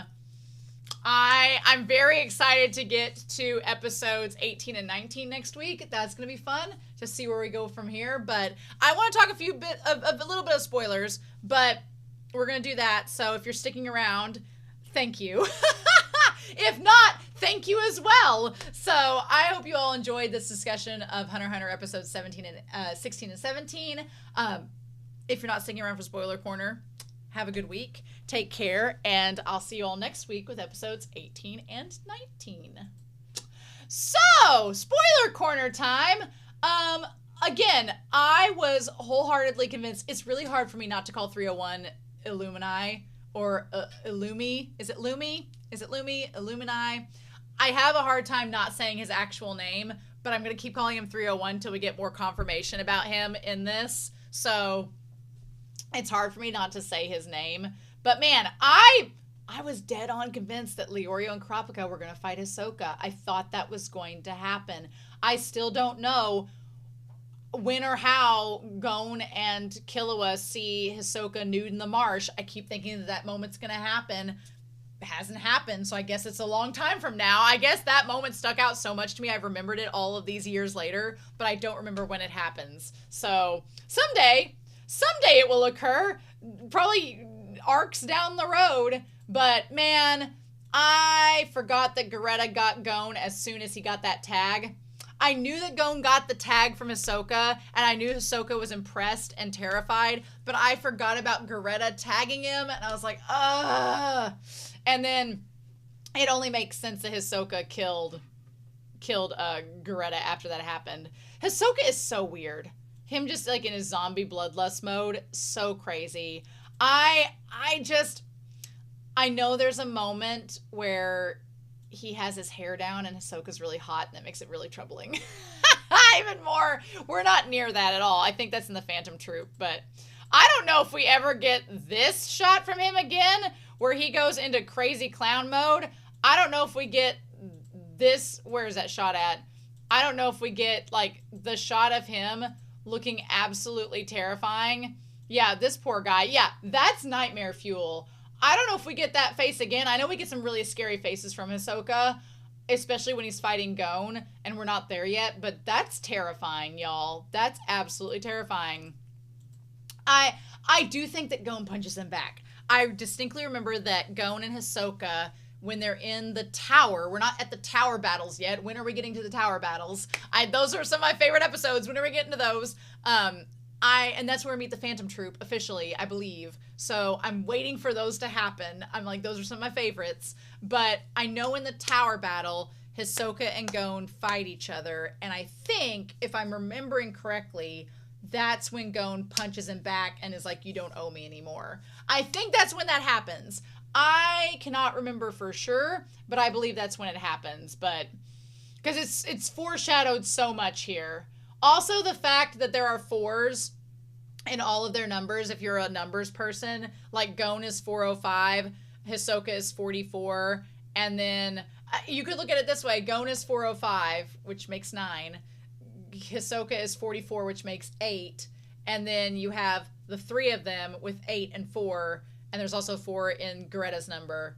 I'm very excited to get to episodes 18 and 19 next week. That's going to be fun to see where we go from here. But I want to talk a little bit of spoilers, but we're going to do that. So if you're sticking around, thank you. If not, thank you as well. So I hope you all enjoyed this discussion of Hunter x Hunter episodes 16 and 17. If you're not sticking around for Spoiler Corner, have a good week. Take care, and I'll see you all next week with episodes 18 and 19. So, Spoiler Corner time. Again, I was wholeheartedly convinced. It's really hard for me not to call 301 Illumini or Illumi. Is it Lumi? Is it Lumi? Illumini? I have a hard time not saying his actual name, but I'm going to keep calling him 301 until we get more confirmation about him in this. So it's hard for me not to say his name. But man, I was dead on convinced that Leorio and Kurapika were going to fight Hisoka. I thought that was going to happen. I still don't know when or how Gon and Killua see Hisoka nude in the marsh. I keep thinking that that moment's going to happen. It hasn't happened, so I guess it's a long time from now. I guess that moment stuck out so much to me. I've remembered it all of these years later, but I don't remember when it happens. So someday it will occur. Probably arcs down the road. But man, I forgot that Garetta got Gon as soon as he got that tag. I knew that Gon got the tag from Hisoka, and I knew Hisoka was impressed and terrified, but I forgot about Garetta tagging him, and I was like, ugh. And then it only makes sense that Hisoka killed Garetta after that happened. Hisoka is so weird. Him just like in his zombie bloodlust mode, so crazy. I know there's a moment where he has his hair down and Hisoka's really hot, and that makes it really troubling. Even more. We're not near that at all. I think that's in the Phantom Troop, but I don't know if we ever get this shot from him again, where he goes into crazy clown mode. I don't know if we get this. Where is that shot at? I don't know if we get like the shot of him looking absolutely terrifying. Yeah, this poor guy. Yeah, that's nightmare fuel. I don't know if we get that face again. I know we get some really scary faces from Hisoka, especially when he's fighting Gon, and we're not there yet, but that's terrifying, y'all. That's absolutely terrifying. I do think that Gon punches him back. I distinctly remember that Gon and Hisoka, when they're in the tower, we're not at the tower battles yet. When are we getting to the tower battles? Those are some of my favorite episodes. When are we getting to those? And that's where we meet the Phantom Troop officially, I believe. So I'm waiting for those to happen. I'm like, those are some of my favorites. But I know in the tower battle, Hisoka and Gon fight each other. And I think, if I'm remembering correctly, that's when Gon punches him back and is like, you don't owe me anymore. I think that's when that happens. I cannot remember for sure, but I believe that's when it happens. But because it's foreshadowed so much here. Also, the fact that there are 4s in all of their numbers, if you're a numbers person, like Gon is 405, Hisoka is 44, and then you could look at it this way. Gon is 405, which makes 9. Hisoka is 44, which makes 8. And then you have the 3 of them with 8 and 4, and there's also 4 in Garetta's number.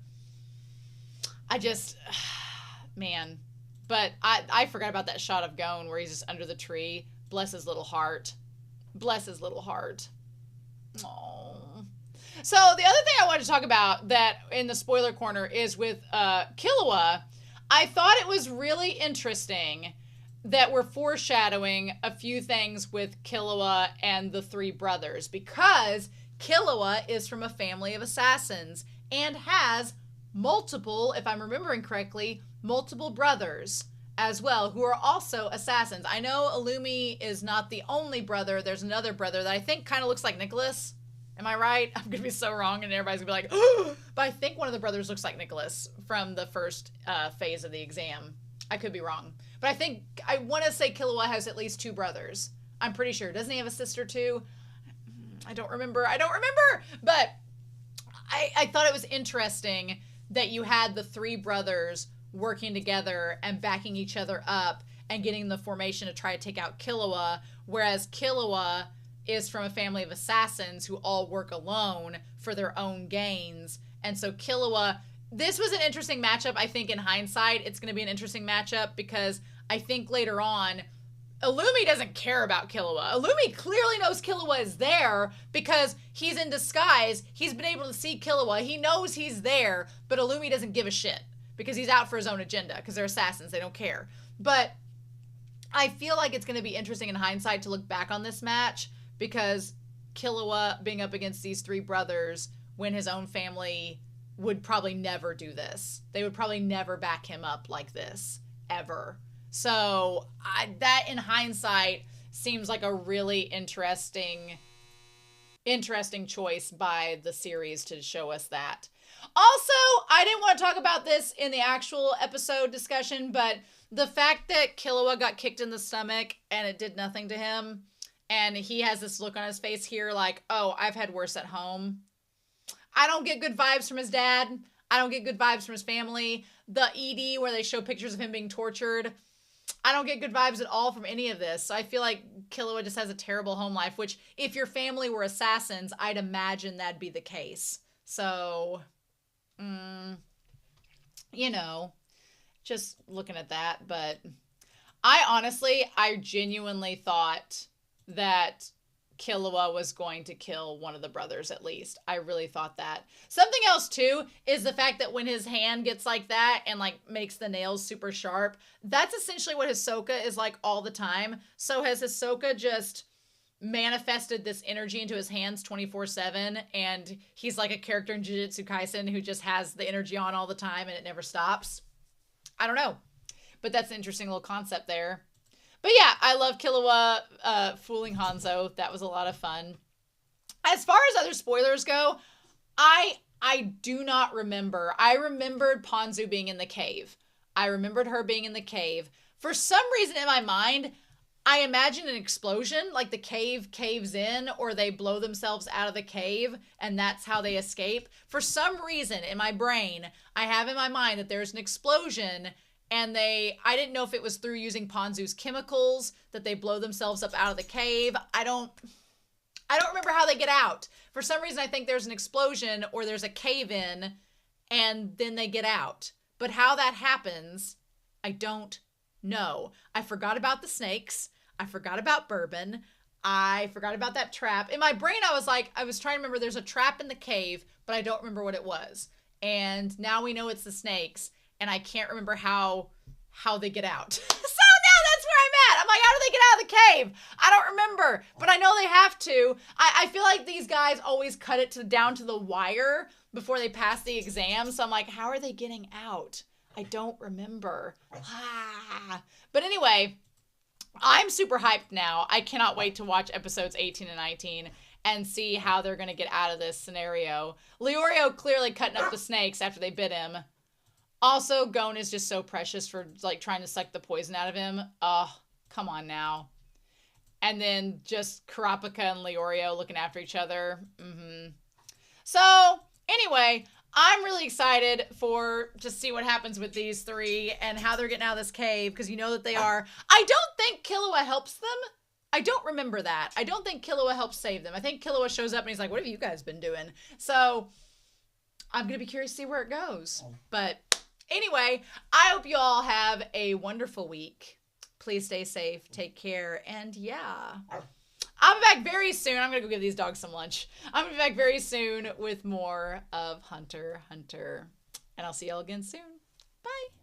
Man. But I forgot about that shot of Gon where he's just under the tree. Bless his little heart. Bless his little heart. Aww. So the other thing I wanted to talk about that in the spoiler corner is with Killua. I thought it was really interesting that we're foreshadowing a few things with Killua and the 3 brothers, because Killua is from a family of assassins and has multiple, if I'm remembering correctly, multiple brothers as well, who are also assassins. I know Illumi is not the only brother. There's another brother that I think kind of looks like Nicholas. Am I right? I'm going to be so wrong, and everybody's going to be like, oh! But I think one of the brothers looks like Nicholas from the first phase of the exam. I could be wrong. But I want to say Killua has at least 2 brothers. I'm pretty sure. Doesn't he have a sister too? I don't remember. But I thought it was interesting that you had the 3 brothers working together and backing each other up and getting the formation to try to take out Killua, whereas Killua is from a family of assassins who all work alone for their own gains. And so Killua, this was an interesting matchup. I think in hindsight, it's going to be an interesting matchup because I think later on, Illumi doesn't care about Killua. Illumi clearly knows Killua is there because he's in disguise. He's been able to see Killua. He knows he's there, but Illumi doesn't give a shit because he's out for his own agenda because they're assassins. They don't care. But I feel like it's going to be interesting in hindsight to look back on this match because Killua being up against these 3 brothers when his own family would probably never do this. They would probably never back him up like this, ever. So that in hindsight seems like a really interesting choice by the series to show us that. Also, I didn't want to talk about this in the actual episode discussion, but the fact that Killua got kicked in the stomach and it did nothing to him, and he has this look on his face here like, oh, I've had worse at home. I don't get good vibes from his dad. I don't get good vibes from his family. The ED where they show pictures of him being tortured, I don't get good vibes at all from any of this. So I feel like Killua just has a terrible home life, which if your family were assassins, I'd imagine that'd be the case. So, you know, just looking at that. But I genuinely thought that Killua was going to kill one of the brothers at least. I really thought that. Something else too is the fact that when his hand gets like that and like makes the nails super sharp, that's essentially what Hisoka is like all the time. So has Hisoka just manifested this energy into his hands 24/7 and he's like a character in Jujutsu Kaisen who just has the energy on all the time and it never stops? I don't know. But that's an interesting little concept there. But yeah, I love Killua fooling Hanzo. That was a lot of fun. As far as other spoilers go, I do not remember. I remembered Ponzu being in the cave. I remembered her being in the cave. For some reason in my mind, I imagine an explosion, like the cave caves in or they blow themselves out of the cave and that's how they escape. For some reason in my brain, I have in my mind that there's an explosion and I didn't know if it was through using Ponzu's chemicals that they blow themselves up out of the cave. I don't remember how they get out. For some reason, I think there's an explosion or there's a cave in and then they get out. But how that happens, I don't know. I forgot about the snakes. I forgot about Bourbon. I forgot about that trap. In my brain, I was trying to remember there's a trap in the cave, but I don't remember what it was. And now we know it's the snakes. And I can't remember how they get out. So now that's where I'm at. I'm like, how do they get out of the cave? I don't remember, but I know they have to. I feel like these guys always cut it down to the wire before they pass the exam. So I'm like, how are they getting out? I don't remember. But anyway, I'm super hyped now. I cannot wait to watch episodes 18 and 19 and see how they're going to get out of this scenario. Leorio clearly cutting up the snakes after they bit him. Also, Gon is just so precious for, like, trying to suck the poison out of him. Oh, come on now. And then just Kurapika and Leorio looking after each other. So, anyway, I'm really excited to see what happens with these 3 and how they're getting out of this cave, because you know that they are. I don't think Killua helps them. I don't remember that. I don't think Killua helps save them. I think Killua shows up and he's like, what have you guys been doing? So, I'm going to be curious to see where it goes. But anyway, I hope you all have a wonderful week. Please stay safe, take care, and yeah. I'll be back very soon. I'm going to go give these dogs some lunch. I'm going to be back very soon with more of Hunter x Hunter. And I'll see y'all again soon. Bye.